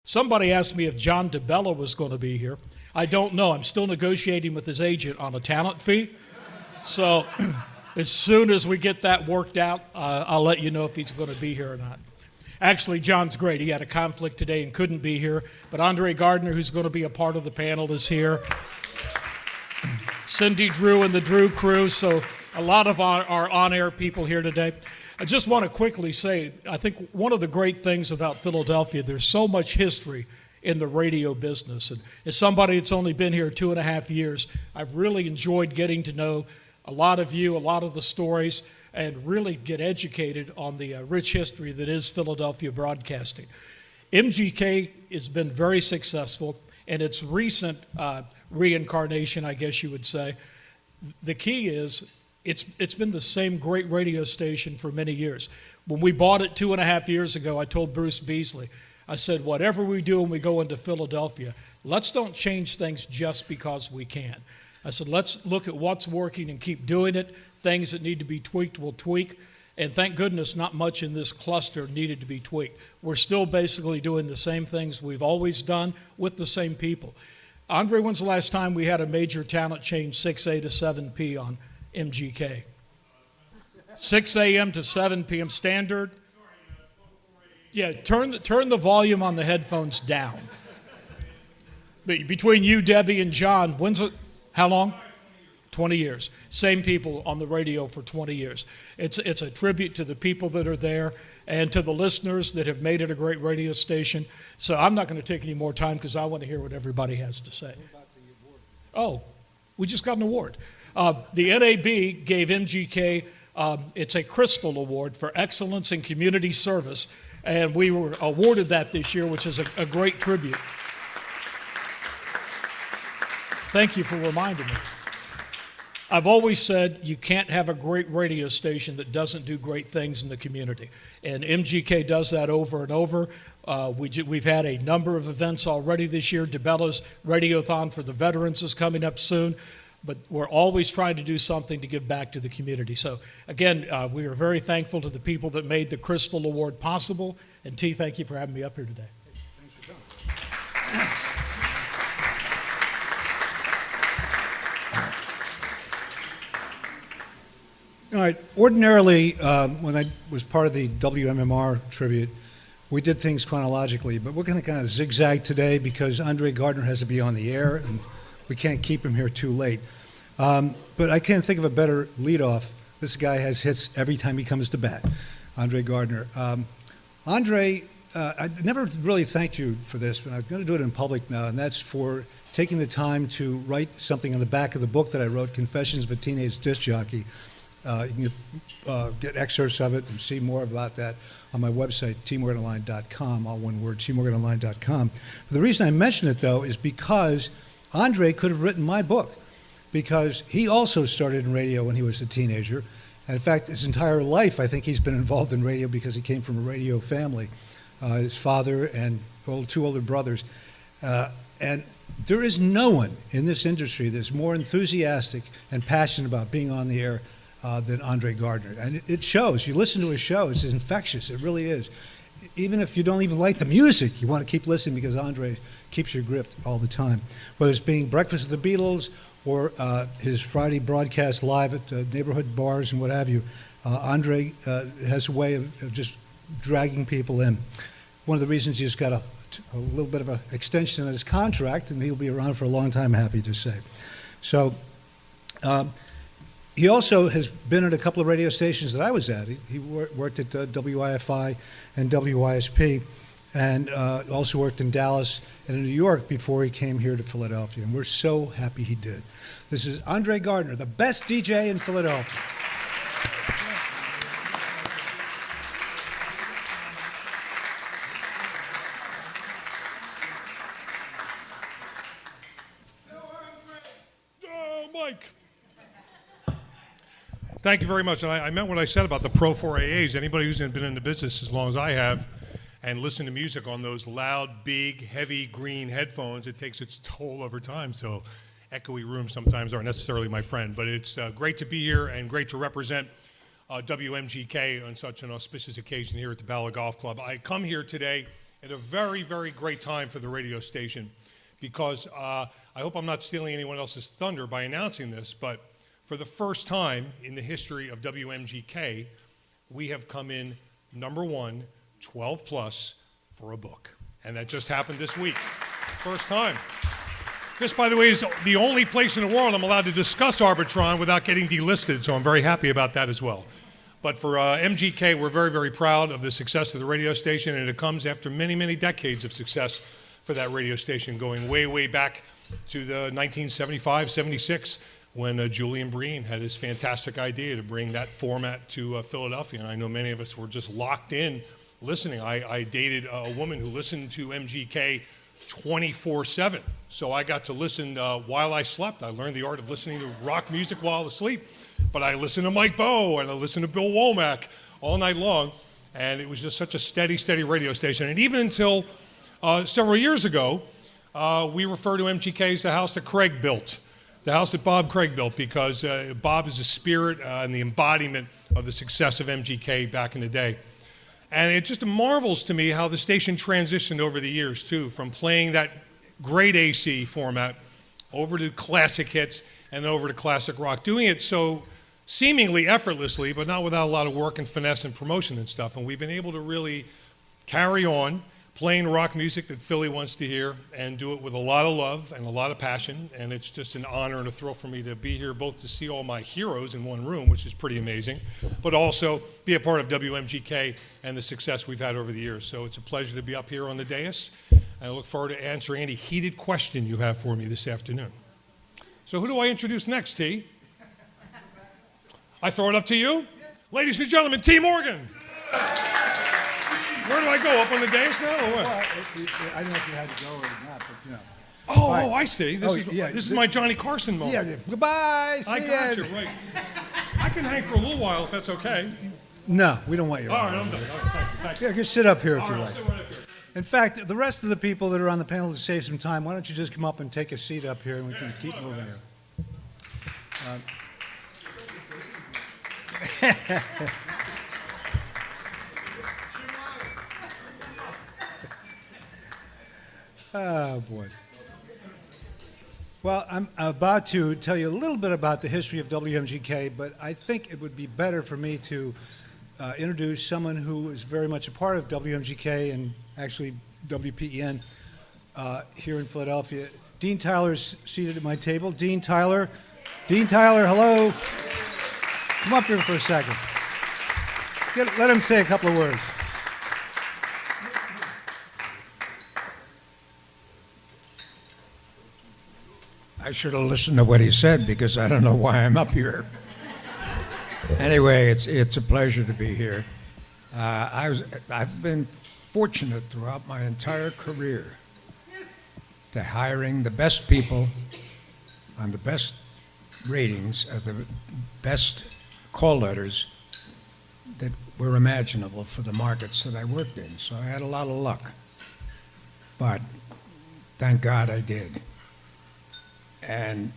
Somebody asked me if John DeBella was going to be here. I don't know. I'm still negotiating with his agent on a talent fee. So as soon as we get that worked out, I'll let you know if he's going to be here or not. Actually, John's great. He had a conflict today and couldn't be here. But Andre Gardner, who's going to be a part of the panel, is here. Cindy Drew and the Drew crew. So a lot of our on-air people here today. I just want to quickly say, I think one of the great things about Philadelphia, there's so much history in the radio business. And as somebody that's only been here 2.5 years, I've really enjoyed getting to know a lot of you, a lot of the stories, and really get educated on the rich history that is Philadelphia broadcasting. MGK has been very successful, and its recent reincarnation, I guess you would say, the key is it's been the same great radio station for many years. When we bought it 2.5 years ago, I told Bruce Beasley, I said, whatever we do when we go into Philadelphia, let's don't change things just because we can. I said, let's look at what's working and keep doing it. Things that need to be tweaked, we'll tweak. And thank goodness not much in this cluster needed to be tweaked. We're still basically doing the same things we've always done with the same people. Andre, when's the last time we had a major talent change 6A to 7P on MGK? 6 a.m. to 7 p.m. standard? Yeah, turn the volume on the headphones down. Between you, Debbie, and John, how long? 20 years. Same people on the radio for 20 years. It's a tribute to the people that are there and to the listeners that have made it a great radio station. So I'm not going to take any more time because I want to hear what everybody has to say. What about the award? Oh, we just got an award. The NAB gave MGK, it's a Crystal Award for Excellence in Community Service, and we were awarded that this year, which is a great tribute. Thank you for reminding me. I've always said you can't have a great radio station that doesn't do great things in the community, and MGK does that over and over. We've had a number of events already this year. DeBella's Radiothon for the veterans is coming up soon, but we're always trying to do something to give back to the community. So again, we are very thankful to the people that made the Crystal Award possible, and T, thank you for having me up here today. Thanks for coming. All right, ordinarily, when I was part of the WMMR tribute, we did things chronologically, but we're going to kind of zigzag today because Andre Gardner has to be on the air, and we can't keep him here too late. But I can't think of a better leadoff. This guy has hits every time he comes to bat, Andre Gardner. Andre, I never really thanked you for this, but I'm going to do it in public now, and that's for taking the time to write something on the back of the book that I wrote, Confessions of a Teenage Disc Jockey. You can get excerpts of it and see more about that on my website, tmorganonline.com, all one word, tmorganonline.com. The reason I mention it, though, is because Andre could have written my book, because he also started in radio when he was a teenager. And in fact, his entire life, I think he's been involved in radio because he came from a radio family, his father and two older brothers. And there is no one in this industry that's more enthusiastic and passionate about being on the air than Andre Gardner. And it shows. You listen to his show, it's infectious. It really is. Even if you don't even like the music, you want to keep listening because Andre keeps you gripped all the time. Whether it's being Breakfast with the Beatles or his Friday broadcast live at neighborhood bars and what have you, Andre has a way of just dragging people in. One of the reasons he's got a little bit of an extension on his contract, and he'll be around for a long time, happy to say. So he also has been at a couple of radio stations that I was at. He worked at WIFI and WISP, and also worked in Dallas and in New York before he came here to Philadelphia, and we're so happy he did. This is Andre Gardner, the best DJ in Philadelphia. Oh, Mike. Thank you very much. And I meant what I said about the Pro 4AAs. Anybody who's been in the business as long as I have and listened to music on those loud, big, heavy green headphones, it takes its toll over time. So echoey rooms sometimes aren't necessarily my friend. But it's great to be here and great to represent WMGK on such an auspicious occasion here at the Bala Golf Club. I come here today at a very, very great time for the radio station because I hope I'm not stealing anyone else's thunder by announcing this, but for the first time in the history of WMGK, we have come in number one, 12 plus, for a book. And that just happened this week. First time. This, by the way, is the only place in the world I'm allowed to discuss Arbitron without getting delisted, so I'm very happy about that as well. But for MGK, we're very, very proud of the success of the radio station, and it comes after many, many decades of success for that radio station, going way, way back to the 1975, 76, when Julian Breen had his fantastic idea to bring that format to Philadelphia. And I know many of us were just locked in listening. I dated a woman who listened to MGK 24/7. So I got to listen while I slept. I learned the art of listening to rock music while asleep. But I listened to Mike Bowe and I listened to Bill Womack all night long. And it was just such a steady, steady radio station. And even until several years ago, we refer to MGK as the house that Craig built. The house that Bob Craig built, because Bob is the spirit and the embodiment of the success of MGK back in the day. And it just marvels to me how the station transitioned over the years, too, from playing that great AC format over to classic hits and over to classic rock, doing it so seemingly effortlessly, but not without a lot of work and finesse and promotion and stuff. And we've been able to really carry on playing rock music that Philly wants to hear and do it with a lot of love and a lot of passion. And it's just an honor and a thrill for me to be here, both to see all my heroes in one room, which is pretty amazing, but also be a part of WMGK and the success we've had over the years. So it's a pleasure to be up here on the dais. And I look forward to answering any heated question you have for me this afternoon. So who do I introduce next, T? I throw it up to you? Ladies and gentlemen, T. Morgan. Where do I go? Up on the dais now, or what? Well, I don't know if you had to go or not, but you know. Oh, Right. I see. This is my Johnny Carson moment. Yeah, goodbye. I got you, right. I can hang for a little while if that's okay. No, we don't want you. All right, I'm done. Thank you. Yeah, just sit up here if All you right, I'll like. sit right up here. In fact, the rest of the people that are on the panel, to save some time, why don't you just come up and take a seat up here and we can keep moving here. Oh, boy. Well, I'm about to tell you a little bit about the history of WMGK, but I think it would be better for me to introduce someone who is very much a part of WMGK and actually WPEN here in Philadelphia. Dean Tyler's seated at my table. Dean Tyler, hello. Come up here for a second. Let him say a couple of words. I should have listened to what he said because I don't know why I'm up here. Anyway, it's a pleasure to be here. I've been fortunate throughout my entire career to hiring the best people on the best ratings of the best call letters that were imaginable for the markets that I worked in. So I had a lot of luck, but thank God I did. And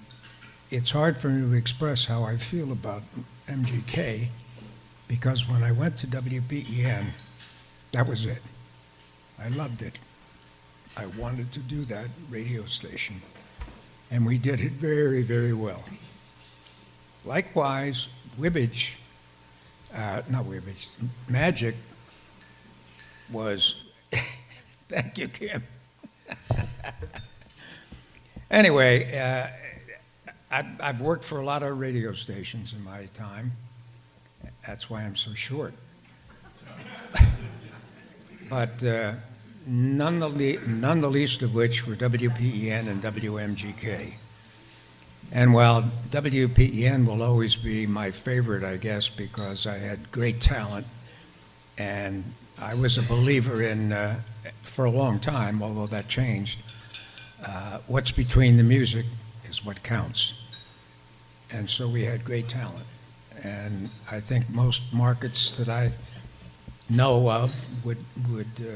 it's hard for me to express how I feel about MGK because when I went to WPEN, that was it. I loved it. I wanted to do that radio station, and we did it very, very well. Likewise, Magic was, thank you, Kim. Anyway, I've worked for a lot of radio stations in my time. That's why I'm so short. But none the least of which were WPEN and WMGK. And while WPEN will always be my favorite, I guess, because I had great talent, and I was a believer in, for a long time, although that changed, what's between the music is what counts. And so we had great talent. And I think most markets that I know of would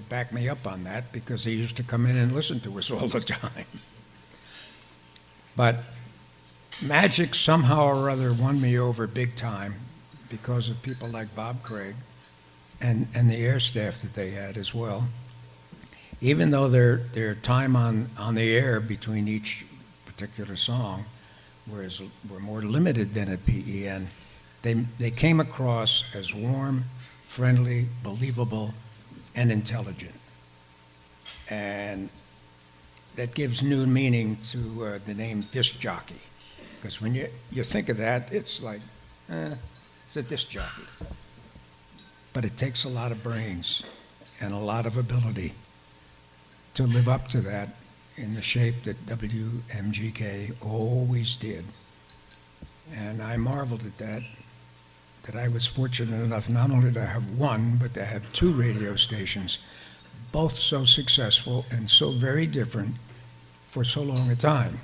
back me up on that because they used to come in and listen to us all the time. But Magic somehow or other won me over big time because of people like Bob Craig and the air staff that they had as well. even though their time on the air between each particular song were more limited than at PEN, they came across as warm, friendly, believable, and intelligent. And that gives new meaning to the name disc jockey. Because when you think of that, it's like, it's a disc jockey. But it takes a lot of brains and a lot of ability to live up to that in the shape that WMGK always did. And I marveled at that I was fortunate enough not only to have one, but to have two radio stations, both so successful and so very different for so long a time.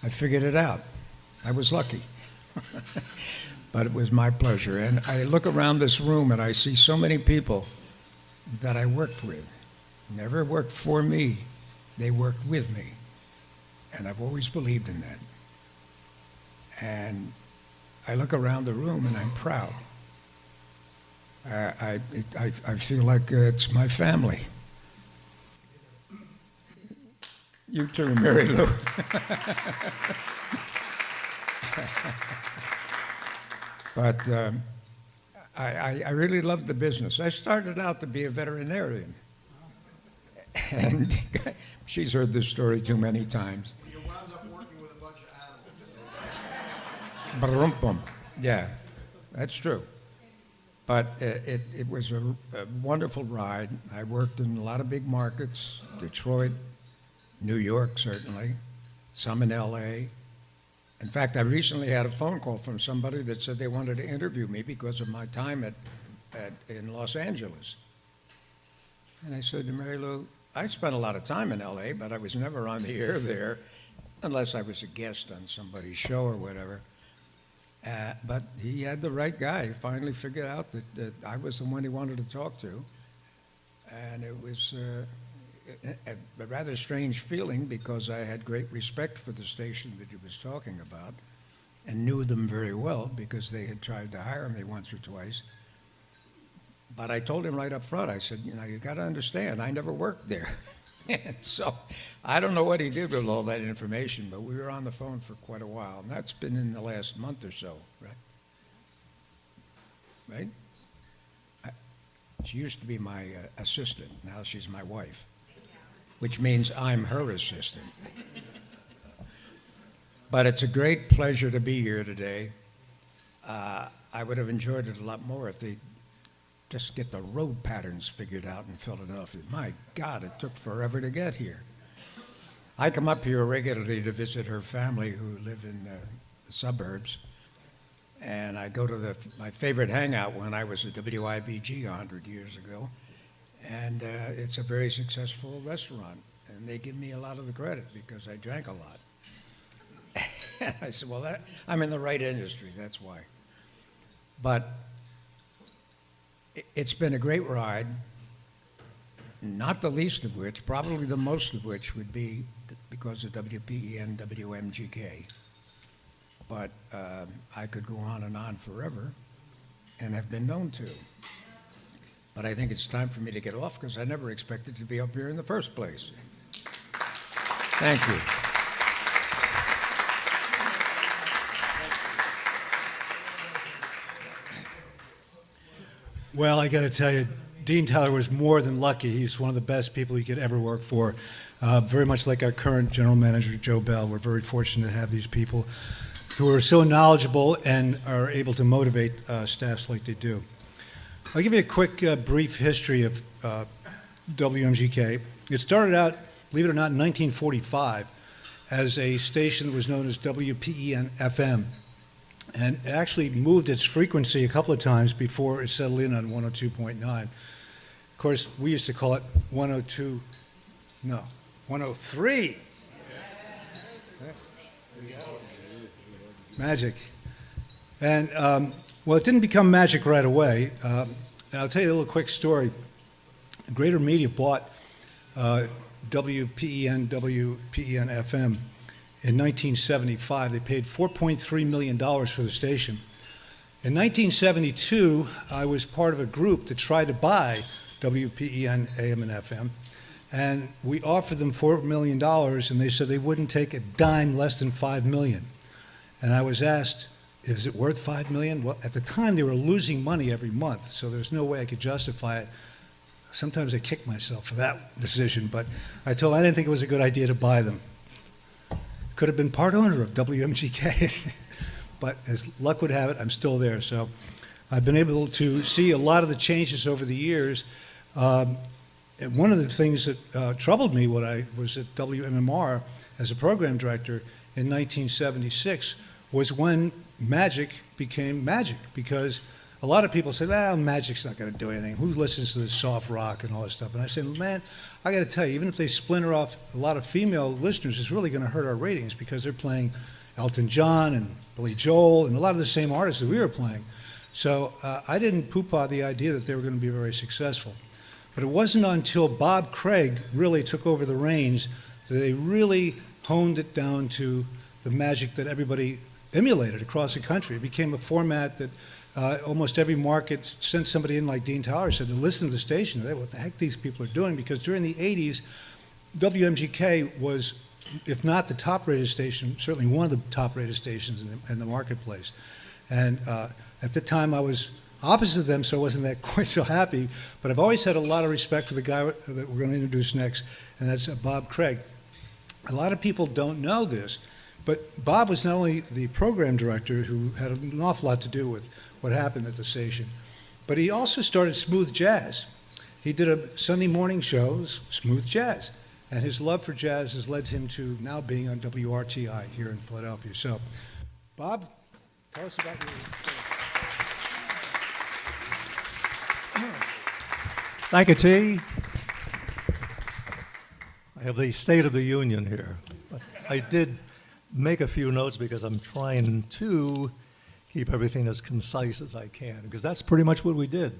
I figured it out. I was lucky. But it was my pleasure. And I look around this room and I see so many people that I worked with. Never worked for me, they worked with me. And I've always believed in that. And I look around the room and I'm proud. I feel like it's my family. You too, Mary Lou. But I really loved the business. I started out to be a veterinarian. And she's heard this story too many times. You wound up working with a bunch of animals. Ba-dum-bum. Yeah, that's true. But it was a wonderful ride. I worked in a lot of big markets, Detroit, New York, certainly, some in L.A. In fact, I recently had a phone call from somebody that said they wanted to interview me because of my time in Los Angeles. And I said to Mary Lou, I spent a lot of time in L.A., but I was never on the air there unless I was a guest on somebody's show or whatever. But he had the right guy. He finally figured out that I was the one he wanted to talk to. And it was a rather strange feeling because I had great respect for the station that he was talking about and knew them very well because they had tried to hire me once or twice. But I told him right up front, I said, you got to understand, I never worked there. And so I don't know what he did with all that information, but we were on the phone for quite a while. And that's been in the last month or so, right? Right? She used to be my assistant. Now she's my wife, which means I'm her assistant. But it's a great pleasure to be here today. I would have enjoyed it a lot more if they just get the road patterns figured out in Philadelphia. My God, it took forever to get here. I come up here regularly to visit her family who live in the suburbs, and I go to my favorite hangout when I was at WIBG 100 years ago, and it's a very successful restaurant, and they give me a lot of the credit because I drank a lot. And I said, well, I'm in the right industry, that's why. But it's been a great ride, not the least of which, probably the most of which would be because of WPEN, WMGK. But I could go on and on forever and have been known to. But I think it's time for me to get off because I never expected to be up here in the first place. Thank you. Well, I got to tell you, Dean Tyler was more than lucky. He's one of the best people you could ever work for. Very much like our current general manager, Joe Bell. We're very fortunate to have these people who are so knowledgeable and are able to motivate staffs like they do. I'll give you a quick, brief history of WMGK. It started out, believe it or not, in 1945 as a station that was known as WPEN-FM. And it actually moved its frequency a couple of times before it settled in on 102.9. Of course, we used to call it 103. Magic. And, well, it didn't become magic right away. And I'll tell you a little quick story. Greater Media bought WPEN-FM in 1975. They paid $4.3 million for the station. In 1972, I was part of a group that tried to buy WPEN AM and FM. And we offered them $4 million, and they said they wouldn't take a dime less than $5 million. And I was asked, is it worth $5 million? Well, at the time, they were losing money every month, so there's no way I could justify it. Sometimes I kick myself for that decision, but I told them I didn't think it was a good idea to buy them. Could have been part owner of WMGK, but as luck would have it, I'm still there. So I've been able to see a lot of the changes over the years. And one of the things that troubled me when I was at WMMR as a program director in 1976 was when magic became magic, because a lot of people said, well, magic's not going to do anything. Who listens to this soft rock and all this stuff? And I said, man, I got to tell you, even if they splinter off a lot of female listeners, it's really going to hurt our ratings because they're playing Elton John and Billy Joel and a lot of the same artists that we were playing. So I didn't poo-pah the idea that they were going to be very successful. But it wasn't until Bob Craig really took over the reins that they really honed it down to the magic that everybody emulated across the country. It became a format that almost every market sent somebody in, like Dean Tyler said, to listen to the station. They, what the heck these people are doing? Because during the 80s, WMGK was, if not the top-rated station, certainly one of the top-rated stations in the marketplace. And at the time, I was opposite of them, so I wasn't that quite so happy. But I've always had a lot of respect for the guy that we're going to introduce next, and that's Bob Craig. A lot of people don't know this, but Bob was not only the program director who had an awful lot to do with what happened at the station, but he also started Smooth Jazz. He did a Sunday morning show, Smooth Jazz, and his love for jazz has led him to now being on WRTI here in Philadelphia. So, Bob, tell us about your story. Thank you, T. I have the State of the Union here. But I did make a few notes because I'm trying to keep everything as concise as I can, because that's pretty much what we did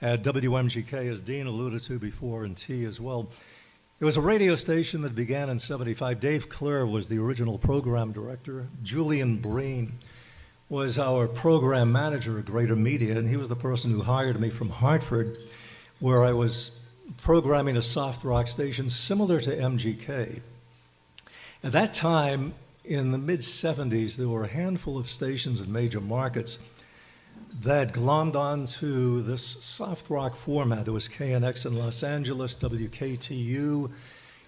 at WMGK, as Dean alluded to before, and T as well. It was a radio station that began in '75. Dave Clare was the original program director. Julian Breen was our program manager at Greater Media, and he was the person who hired me from Hartford, where I was programming a soft rock station similar to MGK. At that time, in the mid-'70s, there were a handful of stations in major markets that glommed onto this soft rock format. There was KNX in Los Angeles, WKTU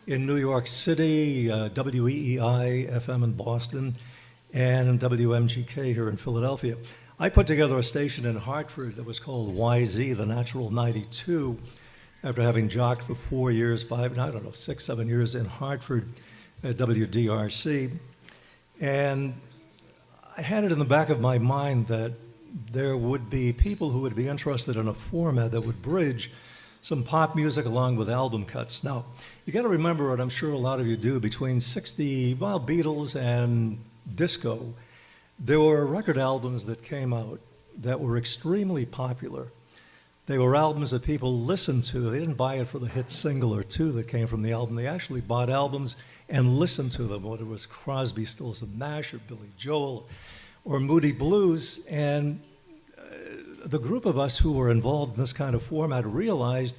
in New York City, WEEI FM in Boston, and WMGK here in Philadelphia. I put together a station in Hartford that was called YZ, the Natural 92, after having jocked for 4 years, 6, 7 years in Hartford at WDRC. And I had it in the back of my mind that there would be people who would be interested in a format that would bridge some pop music along with album cuts. Now, you got to remember, and I'm sure a lot of you do, between Beatles and disco, there were record albums that came out that were extremely popular. They were albums that people listened to. They didn't buy it for the hit single or two that came from the album. They actually bought albums and listened to them, whether it was Crosby, Stills and Nash or Billy Joel or Moody Blues. And the group of us who were involved in this kind of format realized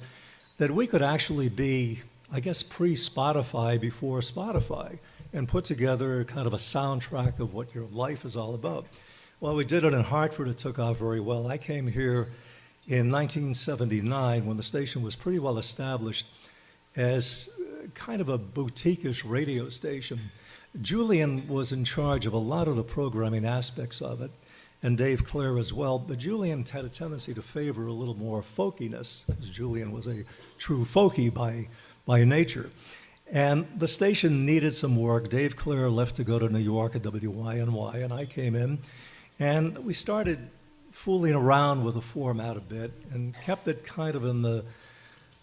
that we could actually be, I guess, pre-Spotify before Spotify, and put together kind of a soundtrack of what your life is all about. Well, we did it in Hartford. It took off very well. I came here in 1979 when the station was pretty well established as kind of a boutique-ish radio station. Julian was in charge of a lot of the programming aspects of it, and Dave Clare as well, but Julian had a tendency to favor a little more folkiness, because Julian was a true folkie by nature. And the station needed some work. Dave Clare left to go to New York at WYNY, and I came in, and we started fooling around with the format a bit and kept it kind of in the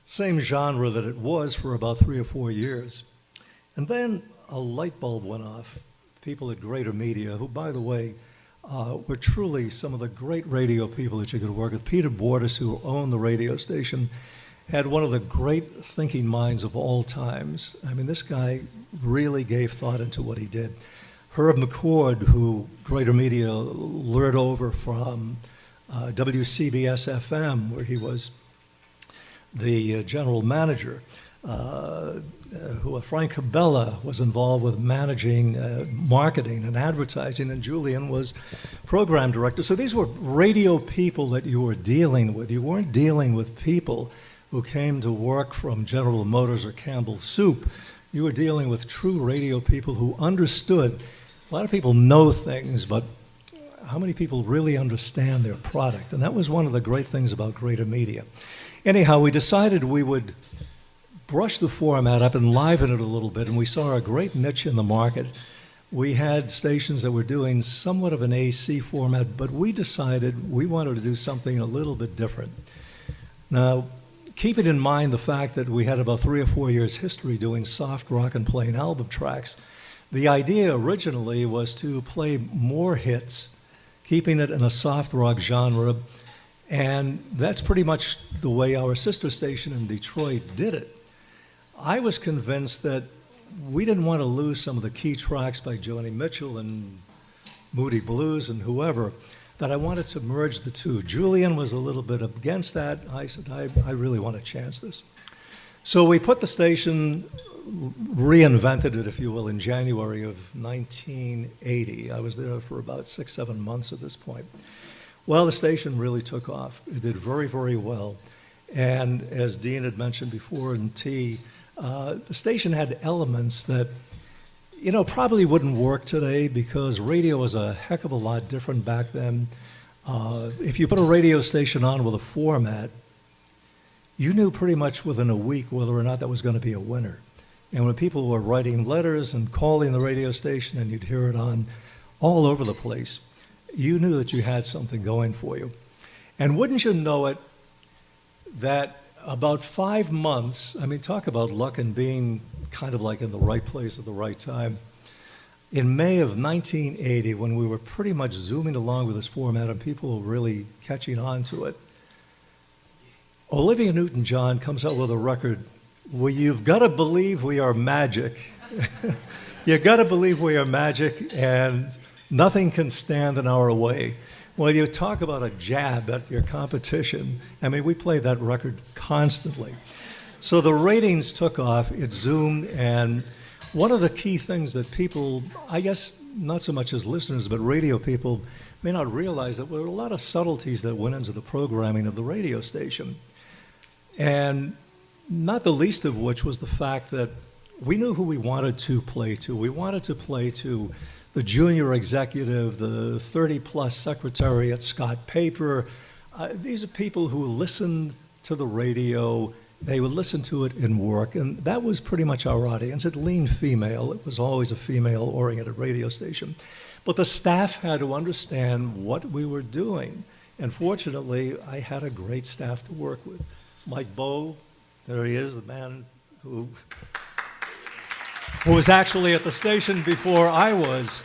same genre that it was for about 3 or 4 years. And then a light bulb went off. People at Greater Media, who, by the way, were truly some of the great radio people that you could work with. Peter Bordas, who owned the radio station, had one of the great thinking minds of all times. I mean, this guy really gave thought into what he did. Herb Mccord, who Greater Media lured over from WCBS FM, where he was the general manager, Frank Cabela was involved with managing marketing and advertising, and Julian was program director. So these were radio people that you were dealing with. You weren't dealing with people who came to work from General Motors or Campbell Soup. You were dealing with true radio people who understood. A lot of people know things, but how many people really understand their product? And that was one of the great things about greater media. Anyhow, we decided we would brush the format up and liven it a little bit, and we saw a great niche in the market. We had stations that were doing somewhat of an AC format, but we decided we wanted to do something a little bit different. Now, keeping in mind the fact that we had about 3 or 4 years history doing soft rock and plain album tracks, the idea originally was to play more hits, keeping it in a soft rock genre, and that's pretty much the way our sister station in Detroit did it. I was convinced that we didn't want to lose some of the key tracks by Joni Mitchell and Moody Blues and whoever, that I wanted to merge the two. Julian was a little bit against that. I said, I really want to chance this. So we put the station, reinvented it, if you will, in January of 1980. I was there for about 6, 7 months at this point. Well, the station really took off. It did very, very well. And as Dean had mentioned before in T, the station had elements that, you know, probably wouldn't work today because radio was a heck of a lot different back then. If you put a radio station on with a format, you knew pretty much within a week whether or not that was going to be a winner. And when people were writing letters and calling the radio station and you'd hear it on all over the place, you knew that you had something going for you. And wouldn't you know it, that about 5 months, I mean, talk about luck and being kind of like in the right place at the right time. In May of 1980, when we were pretty much zooming along with this format and people were really catching on to it, Olivia Newton-John comes out with a record where you've got to believe we are magic. You've got to believe we are magic and nothing can stand in our way. Well, you talk about a jab at your competition. I mean, we played that record constantly. So the ratings took off, it zoomed, and one of the key things that people, I guess not so much as listeners, but radio people may not realize that there were a lot of subtleties that went into the programming of the radio station. And not the least of which was the fact that we knew who we wanted to play to. We wanted to play to the junior executive, the 30-plus secretary at Scott Paper. These are people who listened to the radio. They would listen to it in work, and that was pretty much our audience. It leaned female. It was always a female-oriented radio station. But the staff had to understand what we were doing. And fortunately, I had a great staff to work with. Mike Bowe, there he is, the man who was actually at the station before I was.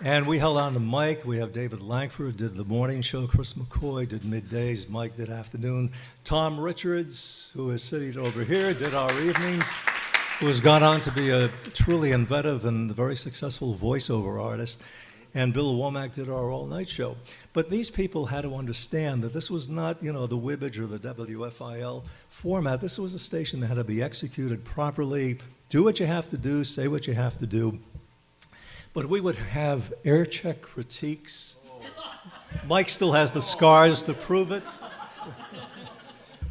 And we held on to Mike. We have David Langford, did the morning show. Chris McCoy did middays. Mike did afternoon. Tom Richards, who is sitting over here, did our evenings, who has gone on to be a truly inventive and very successful voiceover artist. And Bill Womack did our all-night show. But these people had to understand that this was not, you know, the Wibbage or the WFIL format. This was a station that had to be executed properly. Do what you have to do, say what you have to do. But we would have air check critiques. Mike still has the scars to prove it.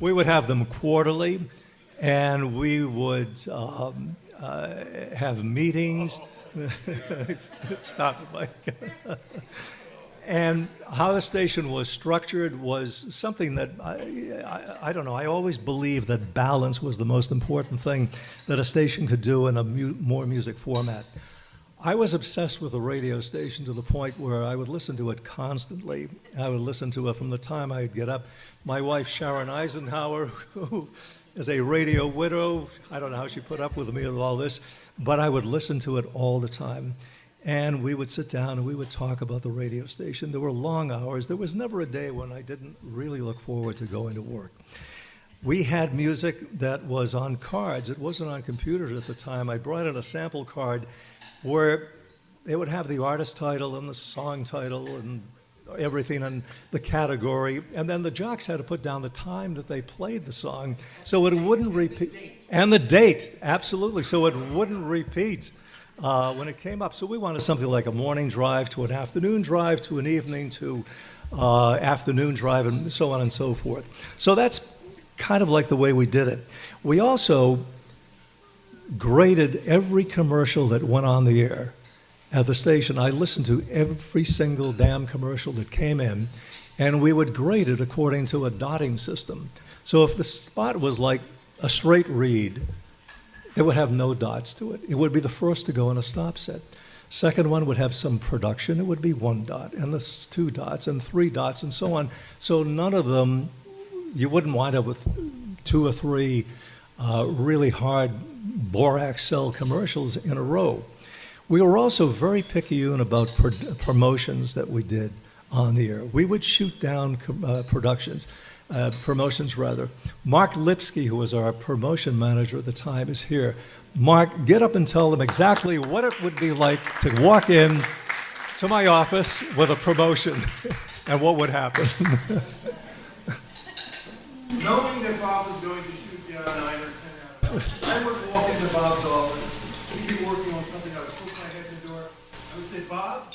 We would have them quarterly, and we would have meetings. Stop it, Mike. And how the station was structured was something that, I don't know, I always believed that balance was the most important thing that a station could do in a more music format. I was obsessed with the radio station to the point where I would listen to it constantly. I would listen to it from the time I'd get up. My wife, Sharon Eisenhower, who is a radio widow, I don't know how she put up with me with all this, but I would listen to it all the time. And we would sit down and we would talk about the radio station. There were long hours. There was never a day when I didn't really look forward to going to work. We had music that was on cards. It wasn't on computers at the time. I brought in a sample card where they would have the artist title and the song title and everything and the category, and then the jocks had to put down the time that they played the song so it wouldn't repeat. And the date, absolutely, so it wouldn't repeat when it came up. So we wanted something like a morning drive to an afternoon drive to an evening to afternoon drive and so on and so forth. So that's kind of like the way we did it. We also graded every commercial that went on the air at the station. I listened to every single damn commercial that came in, and we would grade it according to a dotting system. So if the spot was like a straight read, it would have no dots to it. It would be the first to go in a stop set. Second one would have some production. It would be 1 dot, and this 2 dots, and 3 dots, and so on. So none of them, you wouldn't wind up with 2 or 3 really hard borax cell commercials in a row. We were also very picayune about promotions that we did on the air. We would shoot down promotions rather. Mark Lipsky, who was our promotion manager at the time, is here. Mark, get up and tell them exactly what it would be like to walk in to my office with a promotion and what would happen. Knowing that Bob was going to shoot down 9 or 10 hours, I would walk into Bob's office. He'd be working on something. I would poke my head in the door. I would say, Bob?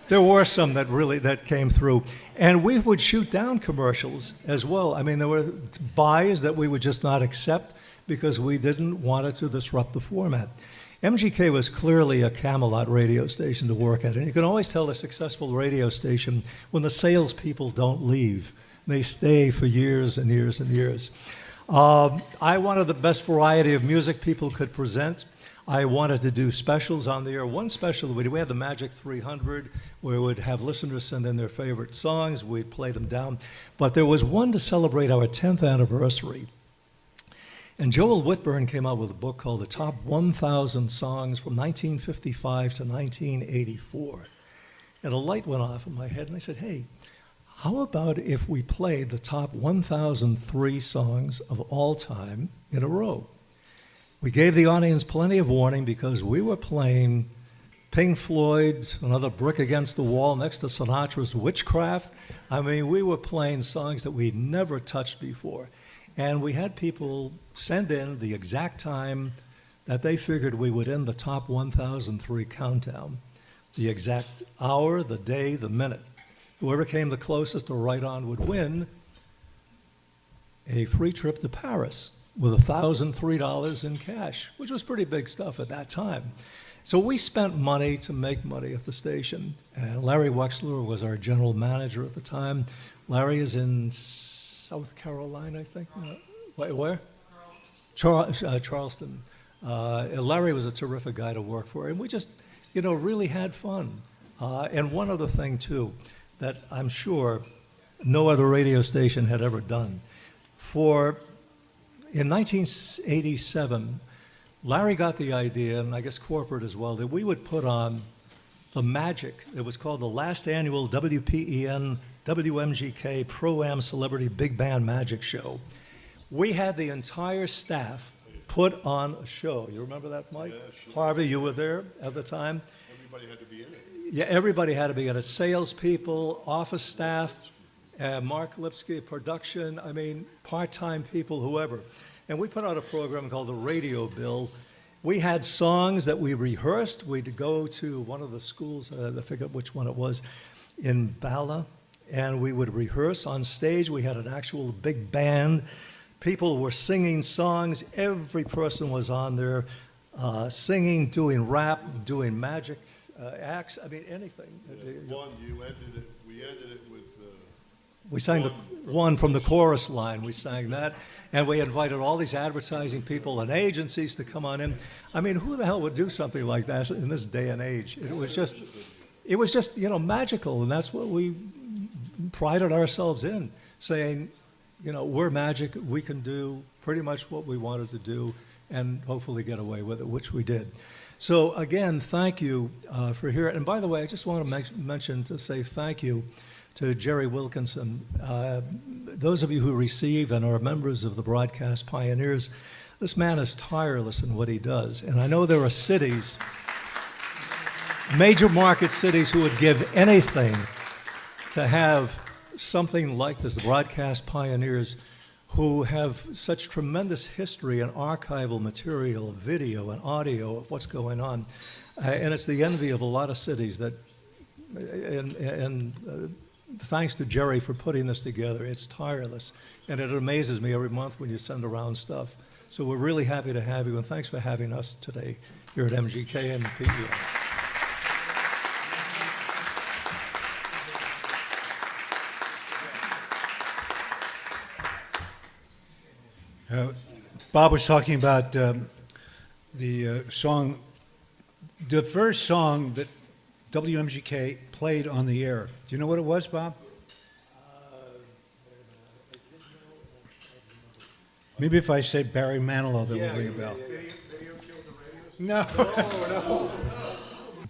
There were some that came through. And we would shoot down commercials as well. I mean, there were buys that we would just not accept because we didn't want it to disrupt the format. MGK was clearly a Camelot radio station to work at. And you can always tell a successful radio station when the salespeople don't leave. They stay for years and years and years. I wanted the best variety of music people could present. I wanted to do specials on the air. One special we had the Magic 300, where we would have listeners send in their favorite songs. We'd play them down. But there was one to celebrate our 10th anniversary. And Joel Whitburn came out with a book called The Top 1,000 Songs from 1955 to 1984. And a light went off in my head, and I said, hey, how about if we played the top 1,003 songs of all time in a row? We gave the audience plenty of warning because we were playing Pink Floyd's Another Brick Against the Wall next to Sinatra's Witchcraft. I mean, we were playing songs that we'd never touched before. And we had people send in the exact time that they figured we would end the top 1,003 countdown, the exact hour, the day, the minute. Whoever came the closest or right on would win a free trip to Paris with $1,003 in cash, which was pretty big stuff at that time. So we spent money to make money at the station. And Larry Wexler was our general manager at the time. Larry is in South Carolina, I think. Where? Charleston. Larry was a terrific guy to work for, and we just, really had fun. And one other thing, too, that I'm sure no other radio station had ever done. In 1987, Larry got the idea, and I guess corporate as well, that we would put on the magic. It was called the last annual WPEN Wmgk Pro-Am Celebrity Big Band Magic Show. We had the entire staff put on a show. You remember that, Mike? Yeah, sure. Harvey, you were there at the time? Everybody had to be in it. Yeah, everybody had to be in it. Salespeople, office staff, Mark Lipsky, production, part-time people, whoever. And we put out a program called the Radio Bill. We had songs that we rehearsed. We'd go to one of the schools, I forget which one it was, in Bala, and we would rehearse on stage. We had an actual big band. People were singing songs. Every person was on there singing, doing rap, doing magic acts. Anything. We ended it with. We sang the one from the chorus line. We sang that, and we invited all these advertising people and agencies to come on in. Who the hell would do something like that in this day and age? It was just magical, and that's what we prided ourselves in, saying, we're magic. We can do pretty much what we wanted to do, and hopefully get away with it, which we did. So again, thank you for here. And by the way, I just want to say thank you to Jerry Wilkinson. Those of you who receive and are members of the Broadcast Pioneers, this man is tireless in what he does. And I know there are cities. major market cities who would give anything to have something like this, the broadcast pioneers who have such tremendous history and archival material of video and audio of what's going on. And it's the envy of a lot of cities that, and thanks to Jerry for putting this together. It's tireless, and it amazes me every month when you send around stuff. So we're really happy to have you, and thanks for having us today here at MGK and PEN. Bob was talking about the song, the first song that WMGK played on the air. Do you know what it was, Bob? Maybe if I say Barry Manilow, that will ring a bell. No.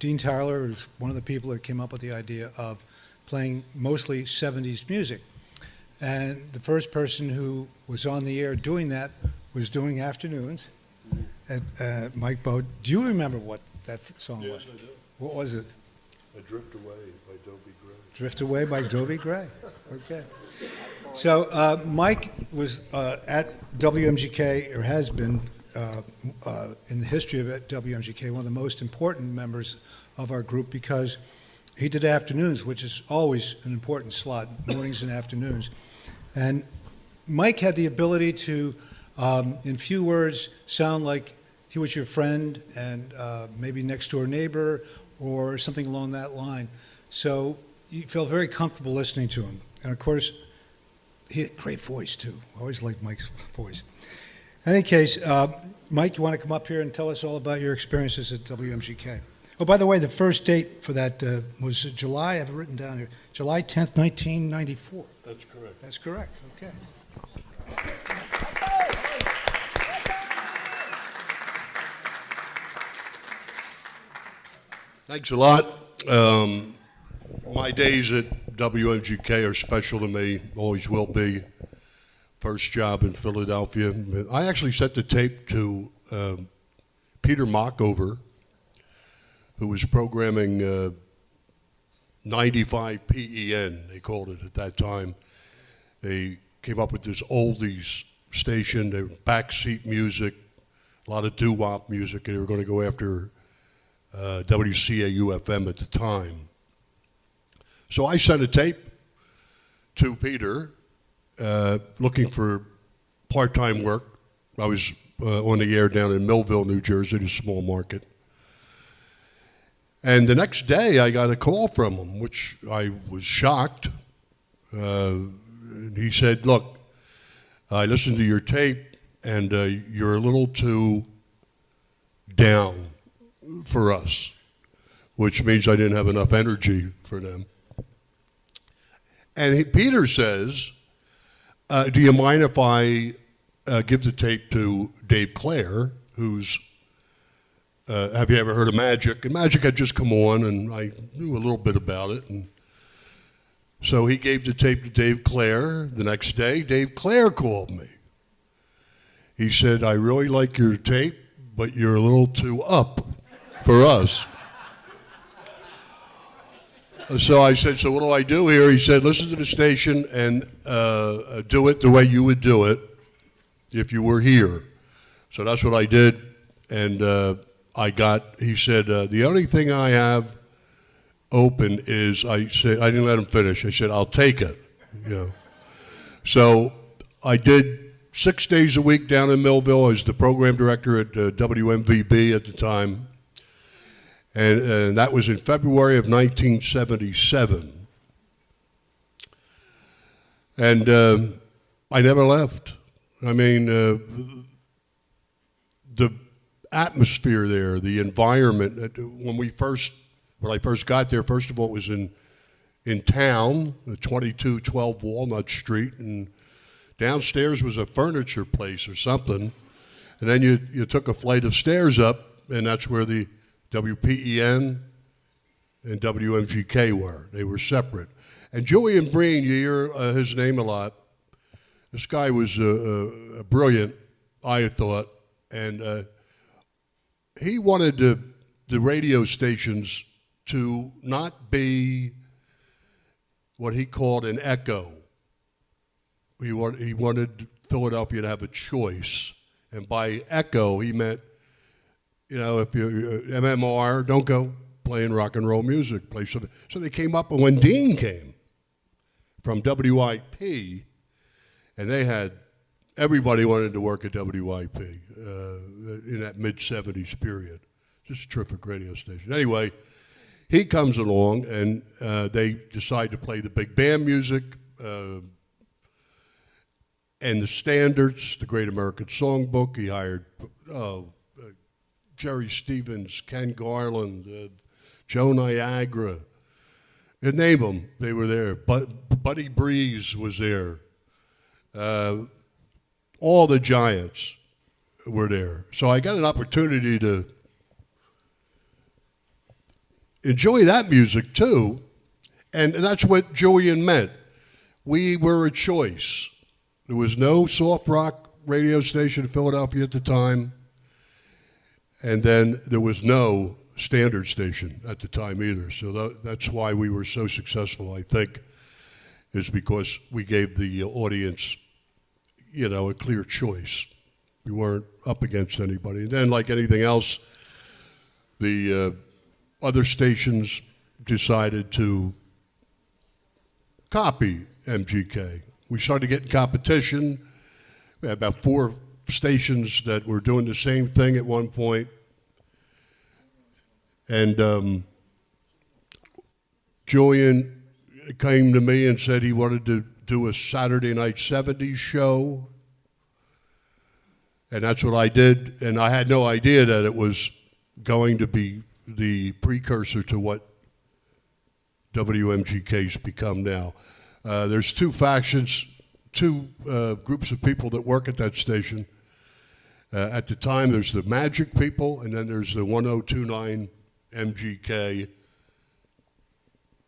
Dean Tyler is one of the people that came up with the idea of playing mostly 70s music. And the first person who was on the air doing that was doing afternoons at Mike Bowe. Do you remember what that song was? Yes, I do. What was it? I Drift Away by Dobie Gray. Drift Away by Dobie Gray. Okay. So Mike was at WMGK, or has been in the history of WMGK, one of the most important members of our group because he did afternoons, which is always an important slot, mornings and afternoons. And Mike had the ability to, in few words, sound like he was your friend and maybe next door neighbor or something along that line. So you felt very comfortable listening to him. And of course, he had a great voice too. I always liked Mike's voice. In any case, Mike, you want to come up here and tell us all about your experiences at WMGK? Oh, by the way, the first date for that was July, I have it written down here, July 10th, 1994. That's correct. That's correct, okay. Thanks a lot. My days at WMGK are special to me, always will be. First job in Philadelphia. I actually sent the tape to Peter Mockover, who was programming 95 PEN, they called it at that time. They came up with this oldies station, they were backseat music, a lot of doo-wop music, and they were going to go after WCAU-FM at the time. So I sent a tape to Peter looking for part-time work. I was on the air down in Millville, New Jersey, a small market. And the next day I got a call from him, which I was shocked. He said, look, I listened to your tape and you're a little too down for us, which means I didn't have enough energy for them. And Peter says, do you mind if I give the tape to Dave Clare, who's, have you ever heard of Magic? And Magic had just come on, and I knew a little bit about it. And so he gave the tape to Dave Clare. The next day, Dave Clare called me. He said, I really like your tape, but you're a little too up for us. So I said, so what do I do here? He said, listen to the station and do it the way you would do it if you were here. So that's what I did. And he said, the only thing I have open is, I said, I didn't let him finish. I said, I'll take it. You know. So I did 6 days a week down in Millville. I was the program director at WMVB at the time. And that was in February of 1977. And I never left. I mean, the atmosphere there, the environment, when I first got there, first of all, it was in town, the 2212 Walnut Street, and downstairs was a furniture place or something. And then you took a flight of stairs up, and that's where the WPEN and WMGK were. They were separate. And Julian Breen, you hear his name a lot. This guy was brilliant, I thought, and he wanted the radio stations to not be what he called an echo. He wanted Philadelphia to have a choice. And by echo, he meant, you know, if you're MMR, don't go playing rock and roll music. Play something. So they came up, and when Dean came from WIP, and they had, everybody wanted to work at WIP in that mid-'70s period. Just a terrific radio station. Anyway, he comes along, and they decide to play the big band music and the standards, the Great American Songbook. He hired Jerry Stevens, Ken Garland, Joe Niagara. And name them, they were there. Buddy Breeze was there. All the giants were there. So I got an opportunity to enjoy that music too. And that's what Julian meant. We were a choice. There was no soft rock radio station in Philadelphia at the time. And then there was no standard station at the time either. So that's why we were so successful, I think, is because we gave the audience, you know, a clear choice. We weren't up against anybody. And then, like anything else, the other stations decided to copy MGK. We started getting competition. We had about 4 stations that were doing the same thing at one point. And Julian came to me and said he wanted to do a Saturday night 70s show. And that's what I did. And I had no idea that it was going to be the precursor to what WMGK's become now. There's 2 factions, 2 groups of people that work at that station. At the time, there's the Magic people, and then there's the 1029 MGK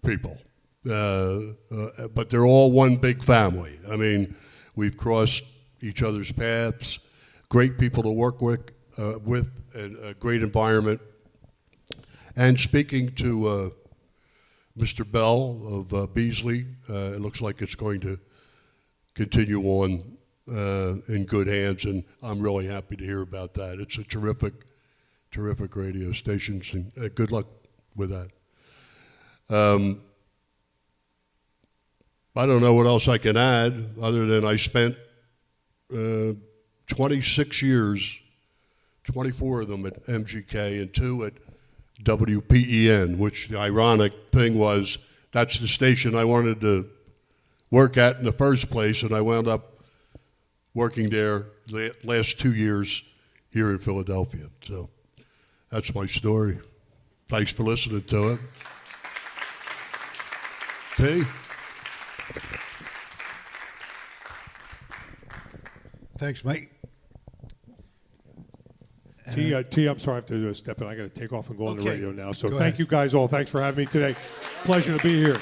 people. But they're all one big family. I mean, we've crossed each other's paths. Great people to work with and a great environment. And speaking to Mr. Bell of Beasley, it looks like it's going to continue on in good hands, and I'm really happy to hear about that. It's a terrific radio station, and good luck with that. I don't know what else I can add other than I spent 26 years, 24 of them at MGK and 2 at WPEN, which the ironic thing was that's the station I wanted to work at in the first place, and I wound up working there the last 2 years here in Philadelphia. So that's my story. Thanks for listening to it. T. Thanks, Mike. T, I'm sorry, I have to step in. I got to take off and go on the Okay. radio now. So Go thank ahead. you guys all. Thanks for having me today. Pleasure to be here.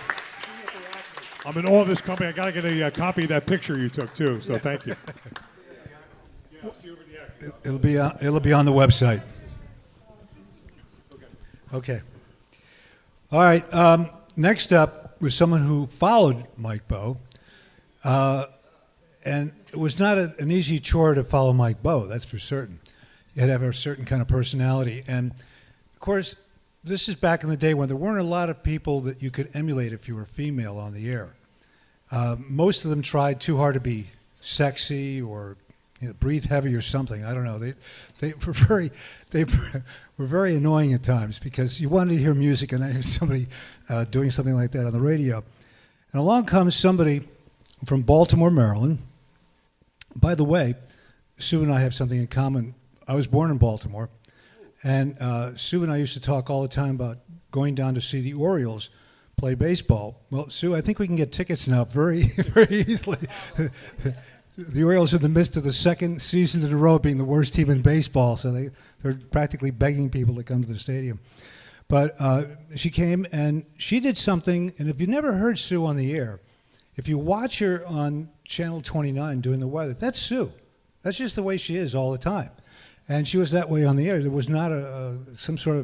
I'm in awe of this company. I got to get a copy of that picture you took too. So thank you. Yeah, I'll see you over the exit. It'll be on the website. Okay. All right. Next up was someone who followed Mike Bowe, and it was not an easy chore to follow Mike Bowe. That's for certain. You had to have a certain kind of personality, and of course, this is back in the day when there weren't a lot of people that you could emulate if you were female on the air. Most of them tried too hard to be sexy or breathe heavy or something. I don't know. They were very annoying at times because you wanted to hear music and I hear somebody doing something like that on the radio. And along comes somebody from Baltimore, Maryland. By the way, Sue and I have something in common. I was born in Baltimore, and Sue and I used to talk all the time about going down to see the Orioles play baseball. Well, Sue, I think we can get tickets now very, very easily. The Orioles are in the midst of the 2nd season in a row being the worst team in baseball, so they're practically begging people to come to the stadium. But she came, and she did something, and if you never heard Sue on the air, if you watch her on Channel 29 doing the weather, that's Sue. That's just the way she is all the time. And she was that way on the air. There was not some sort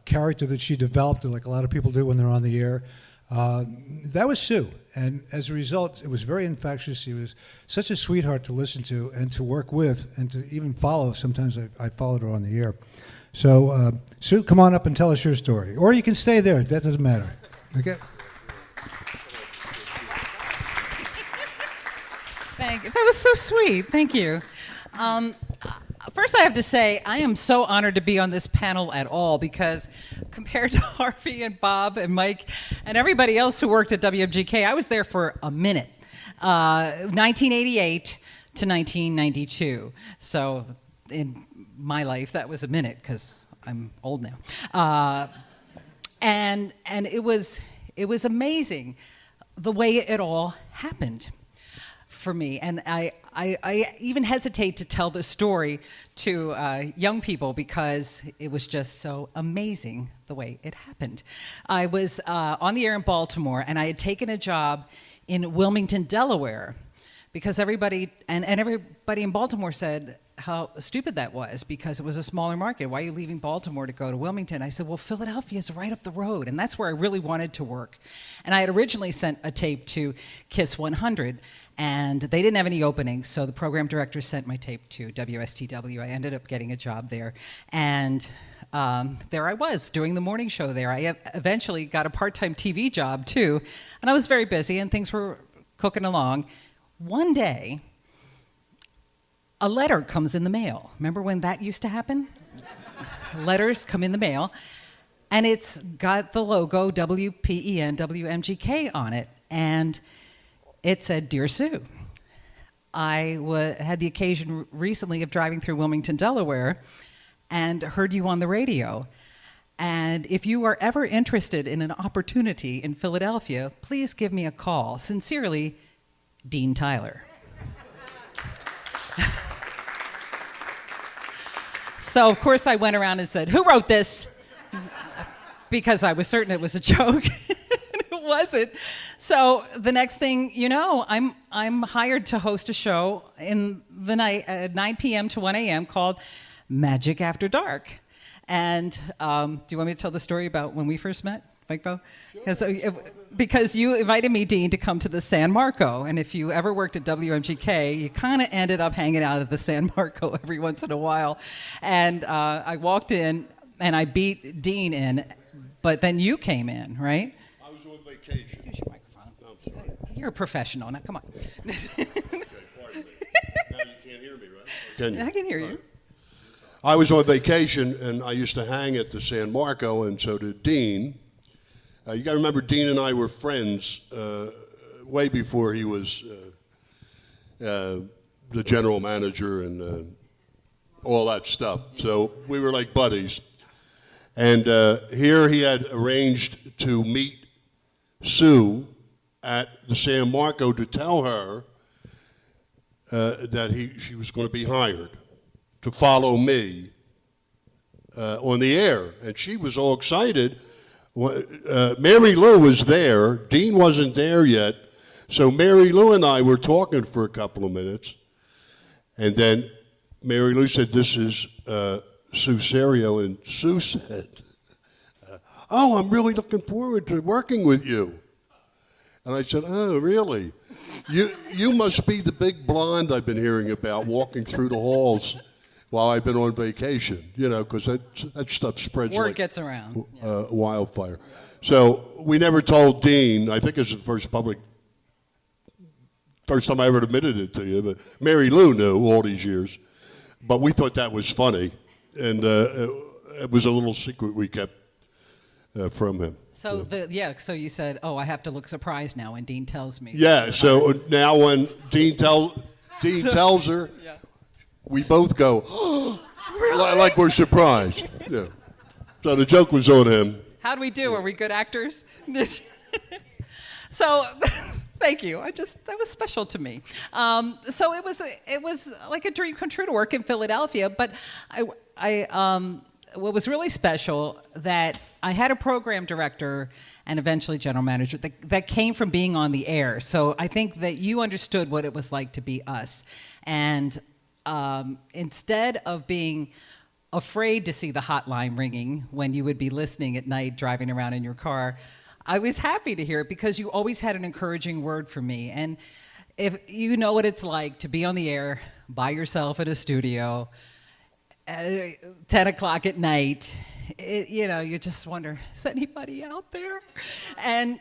character that she developed, like a lot of people do when they're on the air. That was Sue, and as a result, it was very infectious. She was such a sweetheart to listen to and to work with and to even follow. Sometimes I followed her on the air. So, Sue, come on up and tell us your story. Or you can stay there. That doesn't matter. Okay? Thank you. That was so sweet. Thank you. First, I have to say, I am so honored to be on this panel at all because compared to Harvey and Bob and Mike and everybody else who worked at WMGK, I was there for a minute, 1988 to 1992. So in my life, that was a minute because I'm old now. And it was amazing the way it all happened for me. And I even hesitate to tell this story to young people because it was just so amazing the way it happened. I was on the air in Baltimore, and I had taken a job in Wilmington, Delaware, because everybody in Baltimore said how stupid that was because it was a smaller market. Why are you leaving Baltimore to go to Wilmington? I said, well, Philadelphia is right up the road, and that's where I really wanted to work. And I had originally sent a tape to Kiss 100, and they didn't have any openings, so the program director sent my tape to WSTW. I ended up getting a job there, and there I was doing the morning show there. I eventually got a part-time TV job too, and I was very busy, and things were cooking along. One day, a letter comes in the mail. Remember when that used to happen? Letters come in the mail, and it's got the logo WPEN, WMGK on it, and it said, Dear Sue. I had the occasion recently of driving through Wilmington, Delaware, and heard you on the radio. And if you are ever interested in an opportunity in Philadelphia, please give me a call. Sincerely, Dean Tyler. So, of course, I went around and said, who wrote this? Because I was certain it was a joke. It wasn't. So the next thing you know, I'm hired to host a show in the night at 9 p.m. to 1 a.m. called Magic After Dark. And do you want me to tell the story about when we first met, Mike Bo? Because you invited me, Dean, to come to the San Marco. And if you ever worked at WMGK, you kind of ended up hanging out at the San Marco every once in a while. And I walked in, and I beat Dean in, but then you came in, right? I was on vacation. Use your microphone. No, I'm sorry. You're a professional. Now, come on. Okay, pardon me. Now you can't hear me, right? Can you? I can hear you. I was on vacation, and I used to hang at the San Marco, and so did Dean. You got to remember, Dean and I were friends way before he was the general manager and all that stuff. So we were like buddies. And here he had arranged to meet Sue at the San Marco to tell her that she was going to be hired to follow me on the air. And she was all excited. Mary Lou was there. Dean wasn't there yet. So Mary Lou and I were talking for a couple of minutes. And then Mary Lou said, this is Sue Serio. And Sue said, oh, I'm really looking forward to working with you. And I said, oh, really? You must be the big blonde I've been hearing about walking through the halls while I've been on vacation, because that stuff spreads Word like gets around. wildfire. So we never told Dean. I think it's the first time I ever admitted it to you. But Mary Lou knew all these years. But we thought that was funny, and it was a little secret we kept from him. So so you said, oh, I have to look surprised now when Dean tells me. Yeah. So now when Dean tells her. Yeah. We both go, like we're surprised. Yeah. So the joke was on him. How'd we do? Are we good actors? So, thank you. That was special to me. So it was like a dream come true to work in Philadelphia. But what was really special that I had a program director and eventually general manager that came from being on the air. So I think that you understood what it was like to be us. And instead of being afraid to see the hotline ringing when you would be listening at night driving around in your car, I was happy to hear it because you always had an encouraging word for me. And if you know what it's like to be on the air by yourself at a studio, 10 o'clock at night, you just wonder, is anybody out there? And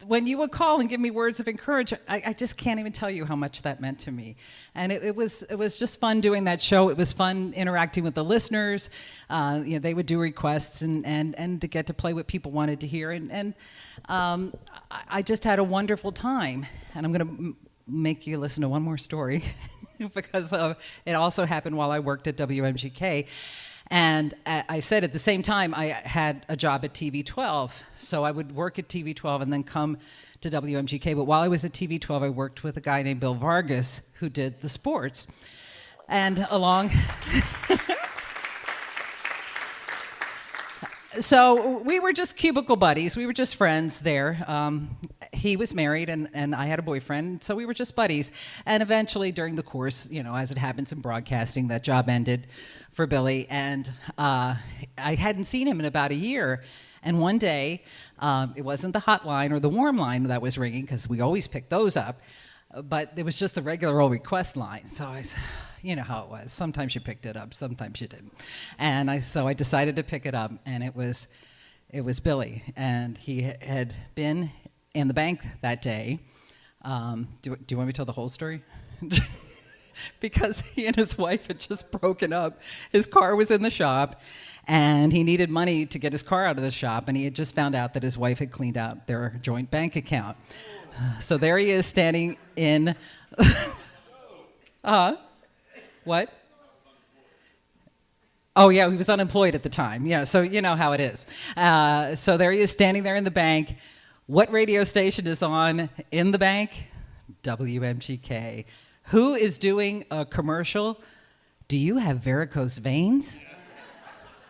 when you would call and give me words of encouragement, I just can't even tell you how much that meant to me. And it was just fun doing that show. It was fun interacting with the listeners. They would do requests and to get to play what people wanted to hear. And I just had a wonderful time. And I'm going to make you listen to one more story because it also happened while I worked at WMGK. And I said at the same time, I had a job at TV 12. So I would work at TV 12 and then come to WMGK. But while I was at TV 12, I worked with a guy named Bill Vargas who did the sports. And along... So we were just cubicle buddies. We were just friends there. He was married and I had a boyfriend, so we were just buddies. And eventually during the course, as it happens in broadcasting, that job ended for Billy. And I hadn't seen him in about a year. And one day, it wasn't the hotline or the warm line that was ringing, because we always picked those up, but it was just the regular old request line. So I said, you know how it was. Sometimes you picked it up, sometimes you didn't. And so I decided to pick it up, and it was Billy. And he had been in the bank that day. Do you want me to tell the whole story? Because he and his wife had just broken up. His car was in the shop, and he needed money to get his car out of the shop, and he had just found out that his wife had cleaned out their joint bank account. So there he is standing in... What? Oh, yeah, he was unemployed at the time. Yeah, so you know how it is. So there he is standing there in the bank. What radio station is on in the bank? WMGK. Who is doing a commercial? Do you have varicose veins?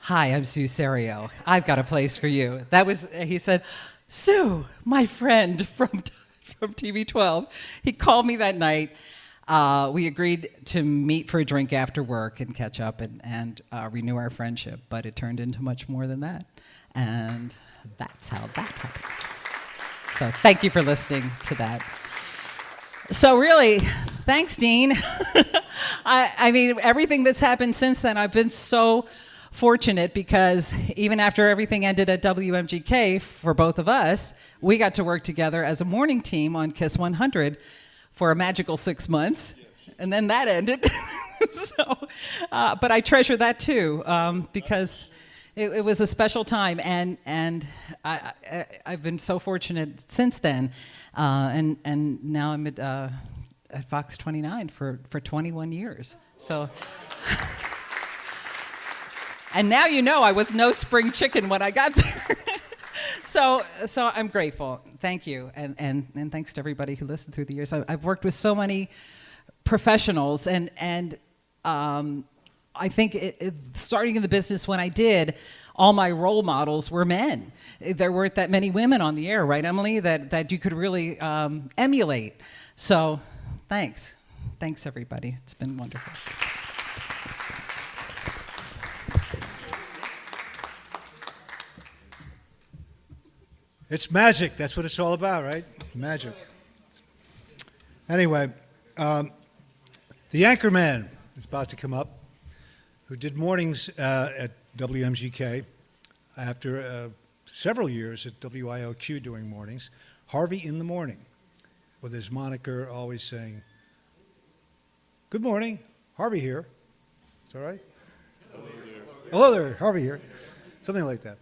Hi, I'm Sue Serio. I've got a place for you. He said, Sue, my friend from TV 12. He called me that night. We agreed to meet for a drink after work and catch up and renew our friendship, but it turned into much more than that. And that's how that happened. So thank you for listening to that. So really, thanks, Dean. I mean, everything that's happened since then, I've been so fortunate because even after everything ended at WMGK for both of us, we got to work together as a morning team on KISS 100 for a magical 6 months, and then that ended. But I treasure that too, because it was a special time, and I've been so fortunate since then, and now I'm at Fox 29 for 21 years. So, and now I was no spring chicken when I got there. So I'm grateful. Thank you, and thanks to everybody who listened through the years. I've worked with so many professionals, and I think starting in the business when I did, all my role models were men. There weren't that many women on the air, right, Emily? That you could really emulate. So, thanks, everybody. It's been wonderful. It's magic. That's what it's all about, right? Magic. Anyway, the anchorman is about to come up, who did mornings at WMGK after several years at WIOQ doing mornings. Harvey in the morning, with his moniker always saying, "Good morning, Harvey here." Is that right? Hello there. Hello there, Harvey here. Something like that.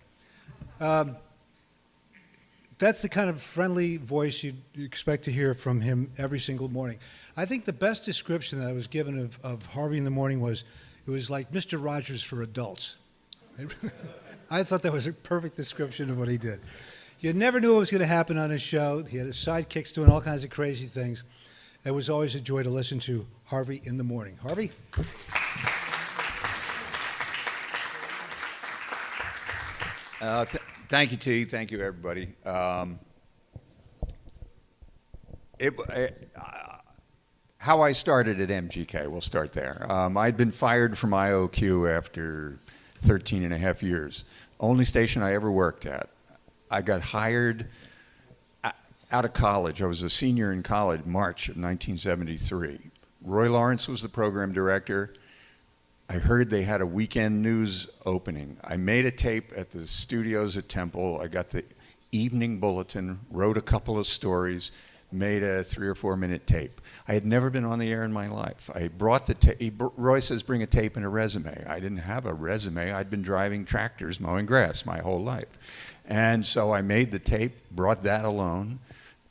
That's the kind of friendly voice you'd expect to hear from him every single morning. I think the best description that I was given of Harvey in the morning was, it was like Mr. Rogers for adults. I thought that was a perfect description of what he did. You never knew what was going to happen on his show. He had his sidekicks doing all kinds of crazy things. It was always a joy to listen to Harvey in the morning. Harvey? Thank you, T. Thank you, everybody. how I started at MGK, we'll start there. I'd been fired from IOQ after 13 and a half years. Only station I ever worked at. I got hired out of college. I was a senior in college, March of 1973. Roy Lawrence was the program director. I heard they had a weekend news opening. I made a tape at the studios at Temple. I got the evening bulletin, wrote a couple of stories, made a 3 or 4 minute tape. I had never been on the air in my life. I brought the tape. Roy says, bring a tape and a resume. I didn't have a resume. I'd been driving tractors, mowing grass my whole life. And so I made the tape, brought that alone.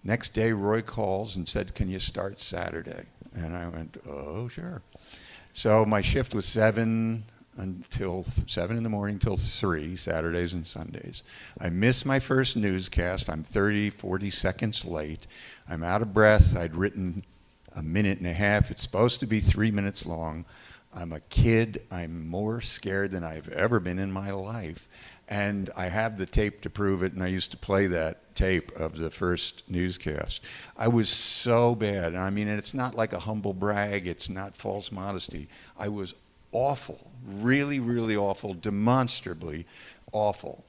Next day, Roy calls and said, can you start Saturday? And I went, oh, sure. So my shift was 7 in the morning till 3, Saturdays and Sundays. I missed my first newscast. I'm 30, 40 seconds late. I'm out of breath. I'd written a minute and a half. It's supposed to be 3 minutes long. I'm a kid. I'm more scared than I've ever been in my life. And I have the tape to prove it, and I used to play that tape of the first newscast. I was so bad. I mean, and it's not like a humble brag. It's not false modesty. I was awful, really, really awful, demonstrably awful.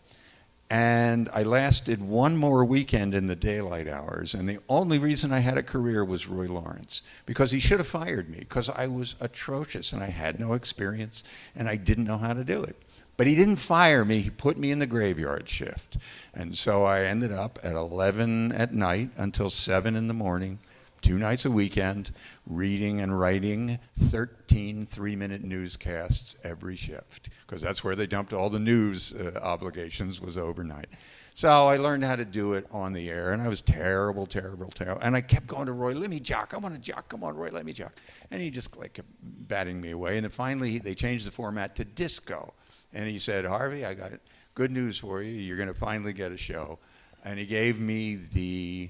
And I lasted one more weekend in the daylight hours, and the only reason I had a career was Roy Lawrence, because he should have fired me, because I was atrocious, and I had no experience, and I didn't know how to do it. But he didn't fire me. He put me in the graveyard shift. And so I ended up at 11 at night until 7 in the morning, 2 nights a weekend, reading and writing 13 3-minute newscasts every shift, because that's where they dumped all the news obligations, was overnight. So I learned how to do it on the air, and I was terrible, terrible, terrible. And I kept going to Roy, let me jock, I want to jock, come on, Roy, let me jock. And he just like kept batting me away. And then finally they changed the format to disco. And he said, Harvey, I got good news for you. You're going to finally get a show. And he gave me the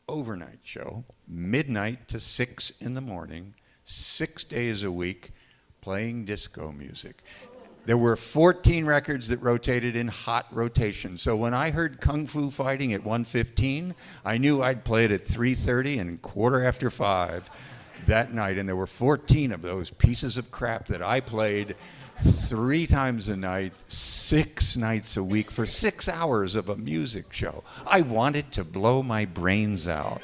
overnight show, midnight to 6 in the morning, 6 days a week, playing disco music. There were 14 records that rotated in hot rotation. So when I heard Kung Fu Fighting at 1:15, I knew I'd play it at 3:30 and 5:15 that night. And there were 14 of those pieces of crap that I played 3 times a night, 6 nights a week for 6 hours of a music show. I wanted to blow my brains out.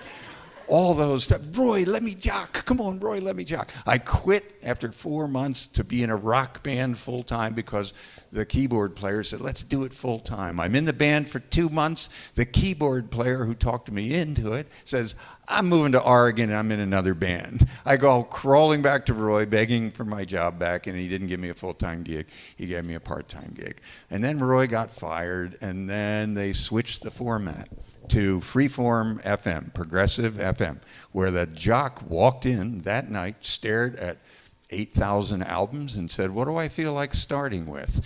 All those stuff. Roy, let me jock. Come on, Roy, let me jock. I quit after 4 months to be in a rock band full time because the keyboard player said, let's do it full time. I'm in the band for 2 months. The keyboard player who talked me into it says, I'm moving to Oregon and I'm in another band. I go crawling back to Roy, begging for my job back, and he didn't give me a full-time gig. He gave me a part-time gig. And then Roy got fired, and then they switched the format to freeform FM, progressive FM, where the jock walked in that night, stared at 8,000 albums and said, what do I feel like starting with?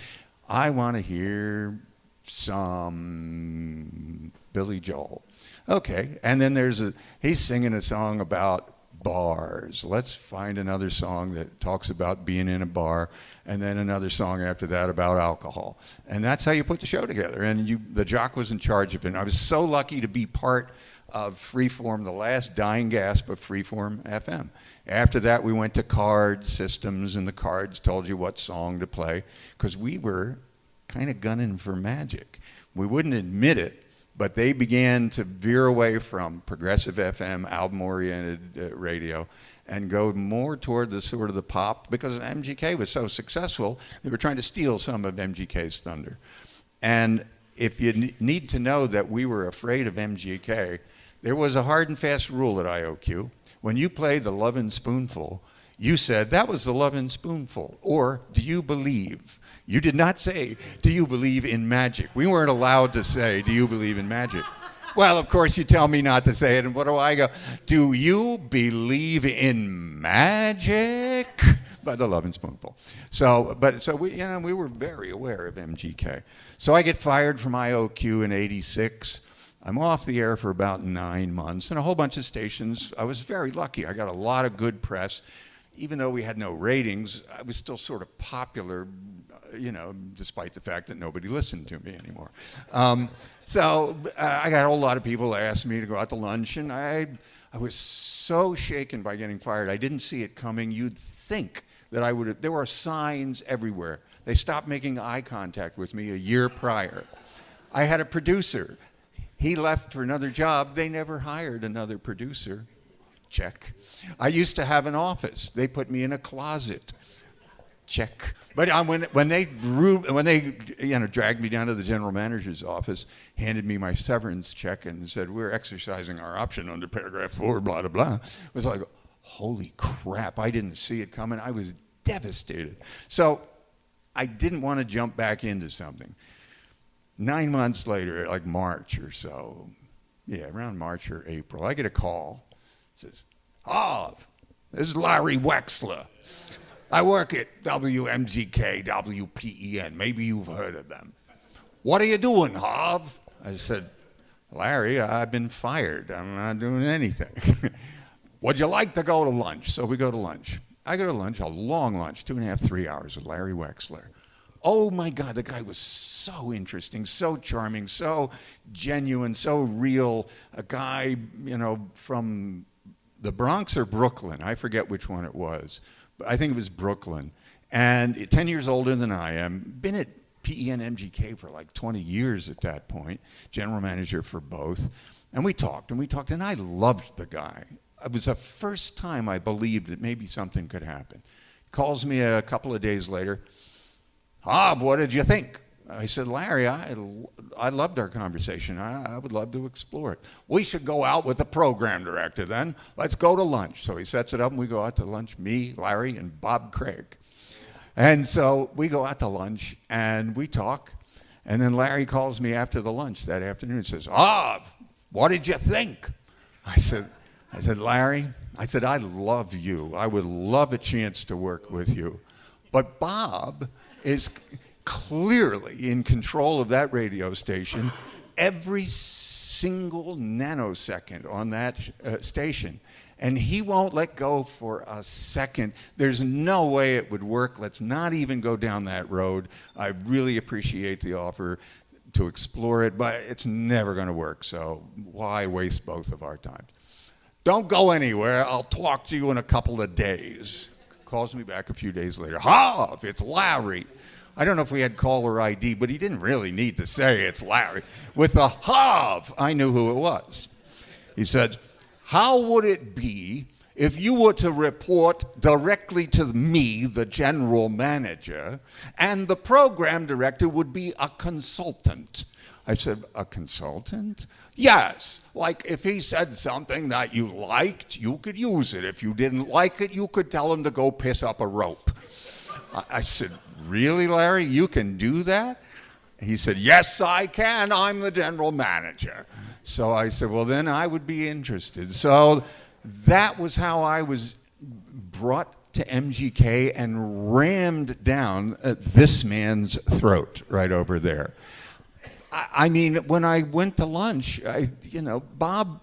I want to hear some Billy Joel. Okay, and then he's singing a song about bars. Let's find another song that talks about being in a bar, and then another song after that about alcohol. And that's how you put the show together. And the jock was in charge of it. And I was so lucky to be part of Freeform, the last dying gasp of Freeform FM. After that, we went to card systems, and the cards told you what song to play, because we were kind of gunning for magic. We wouldn't admit it, but they began to veer away from progressive FM, album-oriented radio, and go more toward the sort of the pop, because MGK was so successful, they were trying to steal some of MGK's thunder. And if you need to know that we were afraid of MGK, there was a hard and fast rule at IOQ. When you played the Lovin' Spoonful, you said, that was the Lovin' Spoonful, or do you believe? You did not say, do you believe in magic? We weren't allowed to say, do you believe in magic? Well, of course, you tell me not to say it, and what do I go? Do you believe in magic? By the Lovin' Spoonful. So we were very aware of MGK. So I get fired from IOQ in '86. I'm off the air for about 9 months, and a whole bunch of stations. I was very lucky. I got a lot of good press. Even though we had no ratings, I was still sort of popular despite the fact that nobody listened to me anymore. So I got a whole lot of people ask me to go out to lunch, and I was so shaken by getting fired. I didn't see it coming. You'd think that I would have. There were signs everywhere. They stopped making eye contact with me a year prior. I had a producer. He left for another job. They never hired another producer. Check. I used to have an office. They put me in a closet. Check. But when they dragged me down to the general manager's office, handed me my severance check and said, "We're exercising our option under paragraph 4, blah, blah, blah," it was like, holy crap, I didn't see it coming. I was devastated. So I didn't want to jump back into something. 9 months later, like March or so, around March or April, I get a call. It says, this is Larry Wexler. I work at Wmgk, WPEN. Maybe you've heard of them. What are you doing, Harv? I said, Larry, I've been fired. I'm not doing anything. Would you like to go to lunch? So we go to lunch. I go to lunch, a long lunch, 2.5, 3 hours with Larry Wexler. Oh my God, the guy was so interesting, so charming, so genuine, so real. A guy, from the Bronx or Brooklyn. I forget which one it was. But I think it was Brooklyn. And 10 years older than I am. Been at PEN MGK for like 20 years at that point. General manager for both. And we talked, and I loved the guy. It was the first time I believed that maybe something could happen. Calls me a couple of days later. Bob, what did you think? I said, Larry, I loved our conversation. I would love to explore it. We should go out with the program director then. Let's go to lunch. So he sets it up, and we go out to lunch, me, Larry, and Bob Craig. And so we go out to lunch, and we talk. And then Larry calls me after the lunch that afternoon and says, what did you think? I said, Larry, I love you. I would love a chance to work with you. But Bob is clearly in control of that radio station every single nanosecond on that station. And he won't let go for a second. There's no way it would work. Let's not even go down that road. I really appreciate the offer to explore it, but it's never going to work. So why waste both of our time? Don't go anywhere. I'll talk to you in a couple of days. Calls me back a few days later. Harv, it's Larry. I don't know if we had caller ID, but he didn't really need to say it's Larry. With the Harv, I knew who it was. He said, how would it be if you were to report directly to me, the general manager, and the program director would be a consultant? I said, a consultant? Yes, like if he said something that you liked, you could use it. If you didn't like it, you could tell him to go piss up a rope. I said, really, Larry, you can do that? He said, yes, I can. I'm the general manager. So I said, well, then I would be interested. So that was how I was brought to MGK and rammed down this man's throat right over there. I mean, when I went to lunch, Bob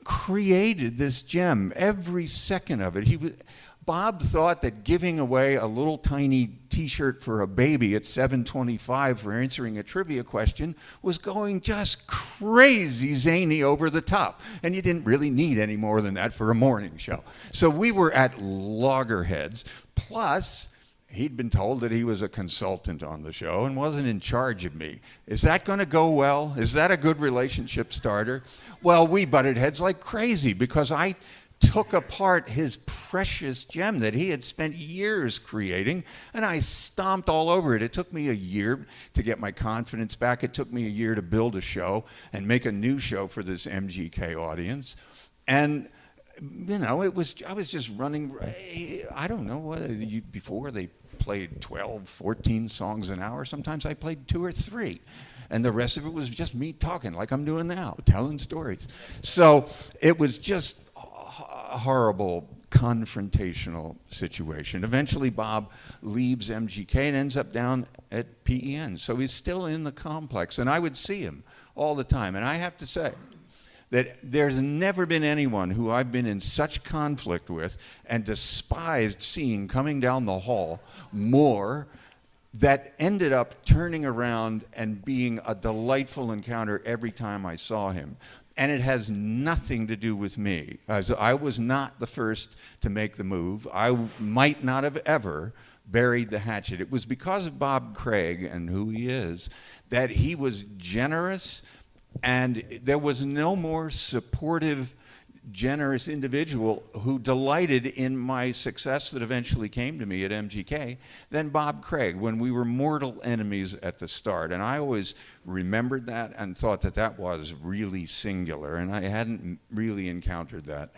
created this gem, every second of it. Bob thought that giving away a little tiny T-shirt for a baby at 7:25 for answering a trivia question was going just crazy zany over the top. And you didn't really need any more than that for a morning show. So we were at loggerheads. Plus, he'd been told that he was a consultant on the show and wasn't in charge of me. Is that going to go well? Is that a good relationship starter? Well, we butted heads like crazy because I took apart his precious gem that he had spent years creating, and I stomped all over it. It took me a year to get my confidence back. It took me a year to build a show and make a new show for this MGK audience. And I was just running. I don't know whether before they played 12, 14 songs an hour. Sometimes I played 2 or 3. And the rest of it was just me talking like I'm doing now, telling stories. So it was just a horrible confrontational situation. Eventually Bob leaves MGK and ends up down at PEN. So he's still in the complex. And I would see him all the time. And I have to say that there's never been anyone who I've been in such conflict with and despised seeing coming down the hall more that ended up turning around and being a delightful encounter every time I saw him. And it has nothing to do with me. As I was not the first to make the move. I might not have ever buried the hatchet. It was because of Bob Craig and who he is that he was generous, and there was no more supportive, generous individual who delighted in my success that eventually came to me at MGK than Bob Craig, when we were mortal enemies at the start. And I always remembered that and thought that that was really singular, and I hadn't really encountered that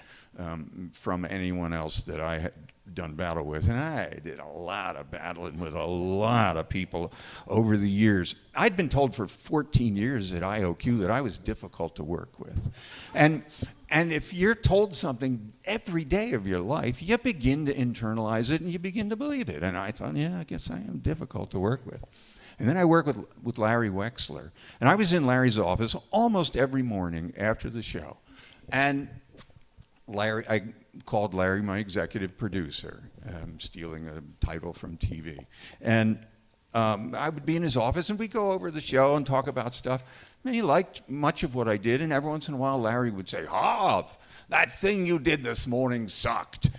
from anyone else that I had done battle with. And I did a lot of battling with a lot of people over the years. I'd been told for 14 years at IOQ that I was difficult to work with. And if you're told something every day of your life, you begin to internalize it and you begin to believe it. And I thought, yeah, I guess I am difficult to work with. And then I worked with Larry Wexler. And I was in Larry's office almost every morning after the show. And I called Larry my executive producer, stealing a title from TV. And I would be in his office, and we'd go over the show and talk about stuff. And he liked much of what I did, and every once in a while Larry would say, that thing you did this morning sucked.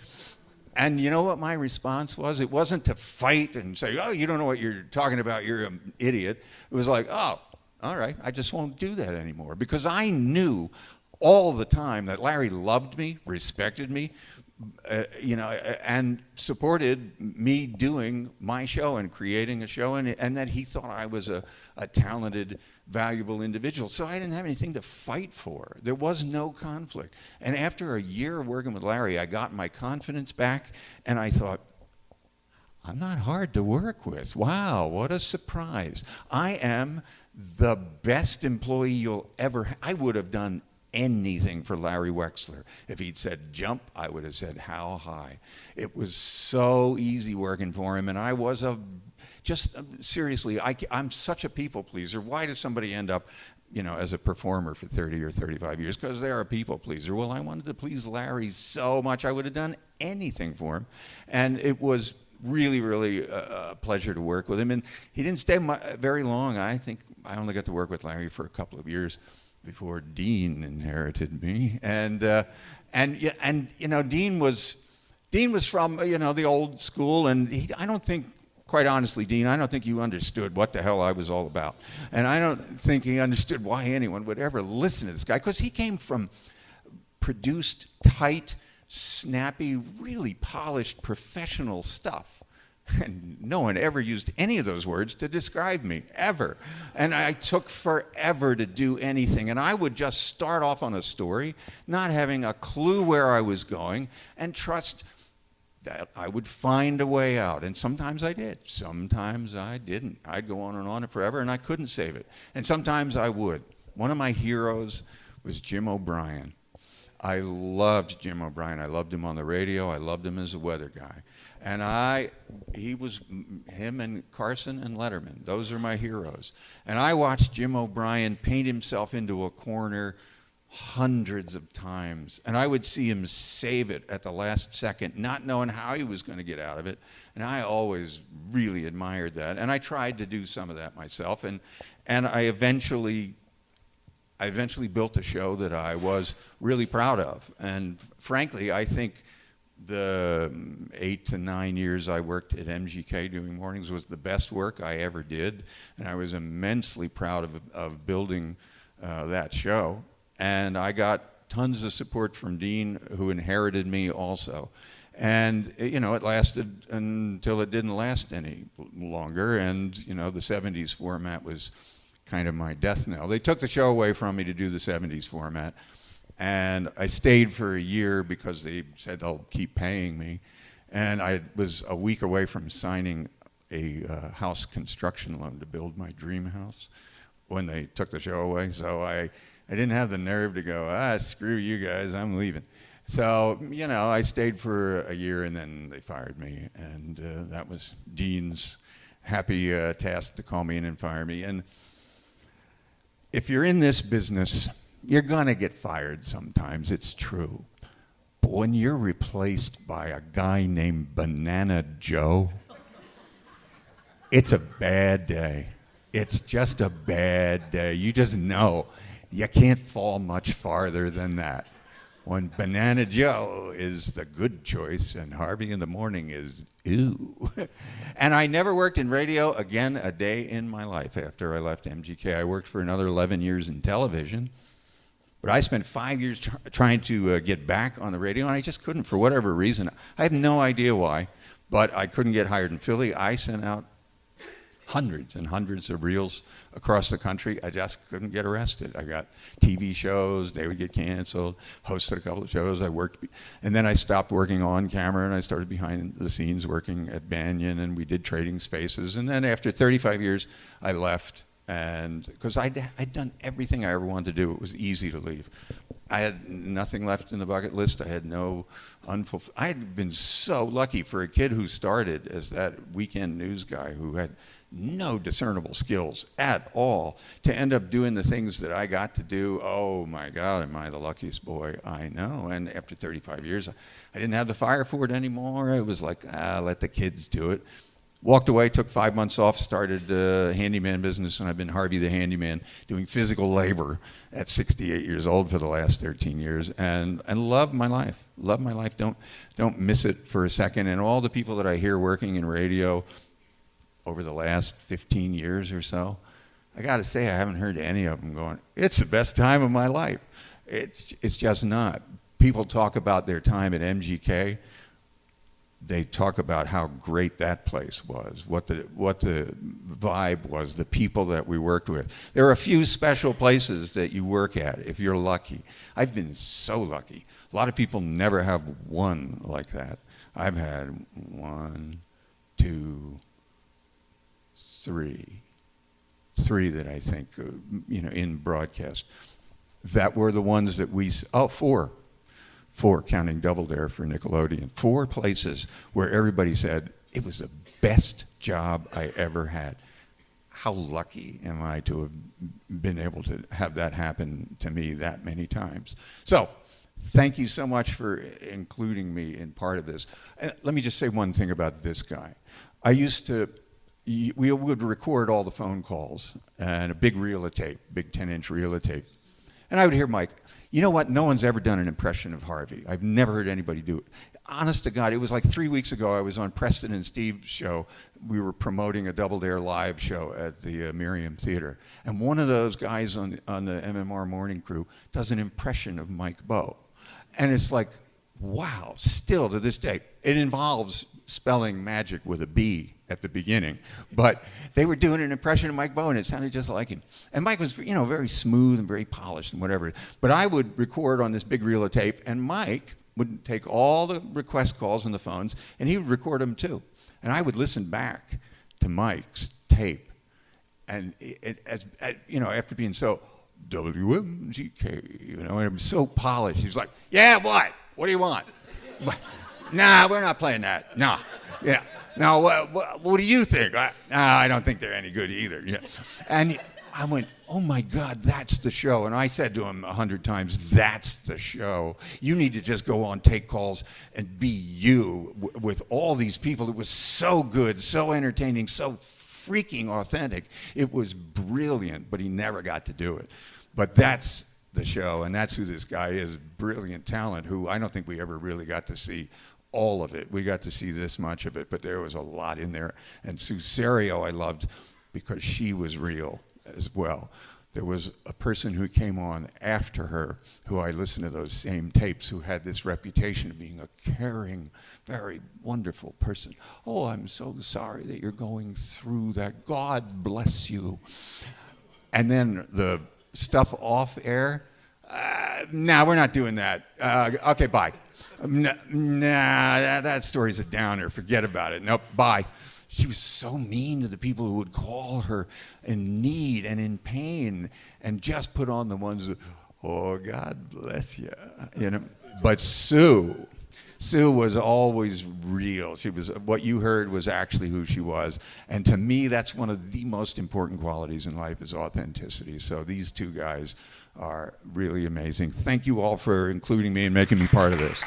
And you know what my response was? It wasn't to fight and say, you don't know what you're talking about, you're an idiot. It was like, all right, I just won't do that anymore. Because I knew all the time that Larry loved me, respected me, and supported me doing my show and creating a show, and that he thought I was a talented, valuable individual. So I didn't have anything to fight for. There was no conflict. And after a year of working with Larry, I got my confidence back, and I thought, I'm not hard to work with. Wow, what a surprise. I am the best employee you'll ever have. I would have done anything for Larry Wexler. If he'd said jump, I would have said how high. It was so easy working for him, and I was seriously, I'm such a people pleaser. Why does somebody end up, as a performer for 30 or 35 years? Because they are a people pleaser. Well, I wanted to please Larry so much I would have done anything for him, and it was really, really a pleasure to work with him. And he didn't stay very long. I think I only got to work with Larry for a couple of years before Dean inherited me, and Dean was from the old school, and I don't think, quite honestly, Dean, I don't think you understood what the hell I was all about, and I don't think he understood why anyone would ever listen to this guy, because he came from produced, tight, snappy, really polished, professional stuff. And no one ever used any of those words to describe me, ever. And I took forever to do anything. And I would just start off on a story, not having a clue where I was going, and trust that I would find a way out. And sometimes I did. Sometimes I didn't. I'd go on and forever, and I couldn't save it. And sometimes I would. One of my heroes was Jim O'Brien. I loved Jim O'Brien. I loved him on the radio. I loved him as a weather guy. And him and Carson and Letterman, those are my heroes. And I watched Jim O'Brien paint himself into a corner hundreds of times. And I would see him save it at the last second, not knowing how he was going to get out of it. And I always really admired that. And I tried to do some of that myself. And I eventually built a show that I was really proud of. And frankly, I think the 8 to 9 years I worked at MGK doing mornings was the best work I ever did. And I was immensely proud of building that show. And I got tons of support from Dean, who inherited me also. And, it lasted until it didn't last any longer. And, the 70s format was kind of my death knell. They took the show away from me to do the 70s format. And I stayed for a year because they said they'll keep paying me. And I was a week away from signing a house construction loan to build my dream house when they took the show away. So I didn't have the nerve to go, screw you guys, I'm leaving. So, I stayed for a year, and then they fired me. And that was Dean's happy task to call me in and fire me. And if you're in this business, you're going to get fired sometimes, it's true. But when you're replaced by a guy named Banana Joe, it's a bad day. It's just a bad day. You just know you can't fall much farther than that. When Banana Joe is the good choice and Harvey in the Morning is ew. And I never worked in radio again a day in my life after I left MGK. I worked for another 11 years in television. But I spent 5 years trying to get back on the radio, and I just couldn't for whatever reason. I have no idea why, but I couldn't get hired in Philly. I sent out hundreds and hundreds of reels across the country. I just couldn't get arrested. I got TV shows, they would get canceled, hosted a couple of shows. I worked, and then I stopped working on camera, and I started behind the scenes working at Banyan, and we did Trading Spaces. And then after 35 years, I left, and because I'd done everything I ever wanted to do. It was easy to leave. I had nothing left in the bucket list. I had no unfulfilled. I had been so lucky for a kid who started as that weekend news guy who had no discernible skills at all to end up doing the things that I got to do. Oh my God, am I the luckiest boy I know. And after 35 years, I didn't have the fire for it anymore. It was like, let the kids do it. Walked away, took 5 months off, started a handyman business, and I've been Harvey the Handyman doing physical labor at 68 years old for the last 13 years, and love my life. Love my life. Don't miss it for a second. And all the people that I hear working in radio over the last 15 years or so, I got to say I haven't heard any of them going, it's the best time of my life. It's just not. People talk about their time at MGK. They talk about how great that place was, what the vibe was, the people that we worked with. There are a few special places that you work at if you're lucky. I've been so lucky. A lot of people never have one like that. I've had 1, 2, 3 that I think, in broadcast, that were the ones that four, counting Double Dare for Nickelodeon. 4 places where everybody said, it was the best job I ever had. How lucky am I to have been able to have that happen to me that many times. So, thank you so much for including me in part of this. Let me just say one thing about this guy. We would record all the phone calls and a big reel of tape, big 10-inch reel of tape. And I would hear Mike, you know what? No one's ever done an impression of Harvey. I've never heard anybody do it. Honest to God, it was like 3 weeks ago. I was on Preston and Steve's show. We were promoting a Double Dare live show at the Miriam Theater. And one of those guys on the MMR morning crew does an impression of Mike Bowe. And it's like, wow, still to this day. It involves spelling magic with a B at the beginning. But they were doing an impression of Mike Bowe, and it sounded just like him. And Mike was, very smooth and very polished and whatever. But I would record on this big reel of tape, and Mike would take all the request calls on the phones, and he would record them too. And I would listen back to Mike's tape. And after being so Wmgk, and it was so polished, he's like, yeah, what? What do you want? Nah, we're not playing that. Nah. Yeah. Now, what do you think? I don't think they're any good either. Yeah. And I went, oh my God, that's the show. And I said to him 100 times, that's the show. You need to just go on, take calls, and be you with all these people. It was so good, so entertaining, so freaking authentic. It was brilliant, but he never got to do it. But that's the show, and that's who this guy is, brilliant talent, who I don't think we ever really got to see all of it. We got to see this much of it, but there was a lot in there. And Sue Serio I loved because she was real as well. There was a person who came on after her who I listened to those same tapes who had this reputation of being a caring, very wonderful person. Oh, I'm so sorry that you're going through that. God bless you. And then the stuff off air, nah, we're not doing that. Okay, bye. Nah, that story's a downer. Forget about it. Nope, bye. She was so mean to the people who would call her in need and in pain and just put on the ones that, oh, God bless you. But Sue was always real. She was, what you heard was actually who she was. And to me, that's one of the most important qualities in life is authenticity. So these two guys are really amazing. Thank you all for including me and making me part of this.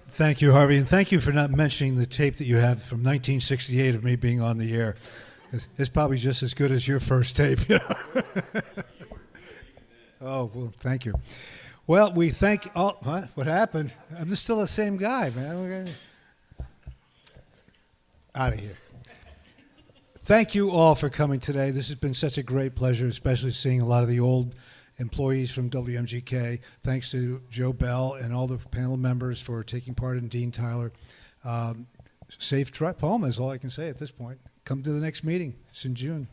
Thank you, Harvey, and thank you for not mentioning the tape that you have from 1968 of me being on the air. It's probably just as good as your first tape. You know? Oh, well, thank you. Well, we thank all. What happened? I'm just still the same guy, man. Out of here. Thank you all for coming today. This has been such a great pleasure, especially seeing a lot of the old employees from WMGK. Thanks to Joe Bell and all the panel members for taking part, in Dean Tyler. Safe trip home is all I can say at this point. Come to the next meeting. It's in June.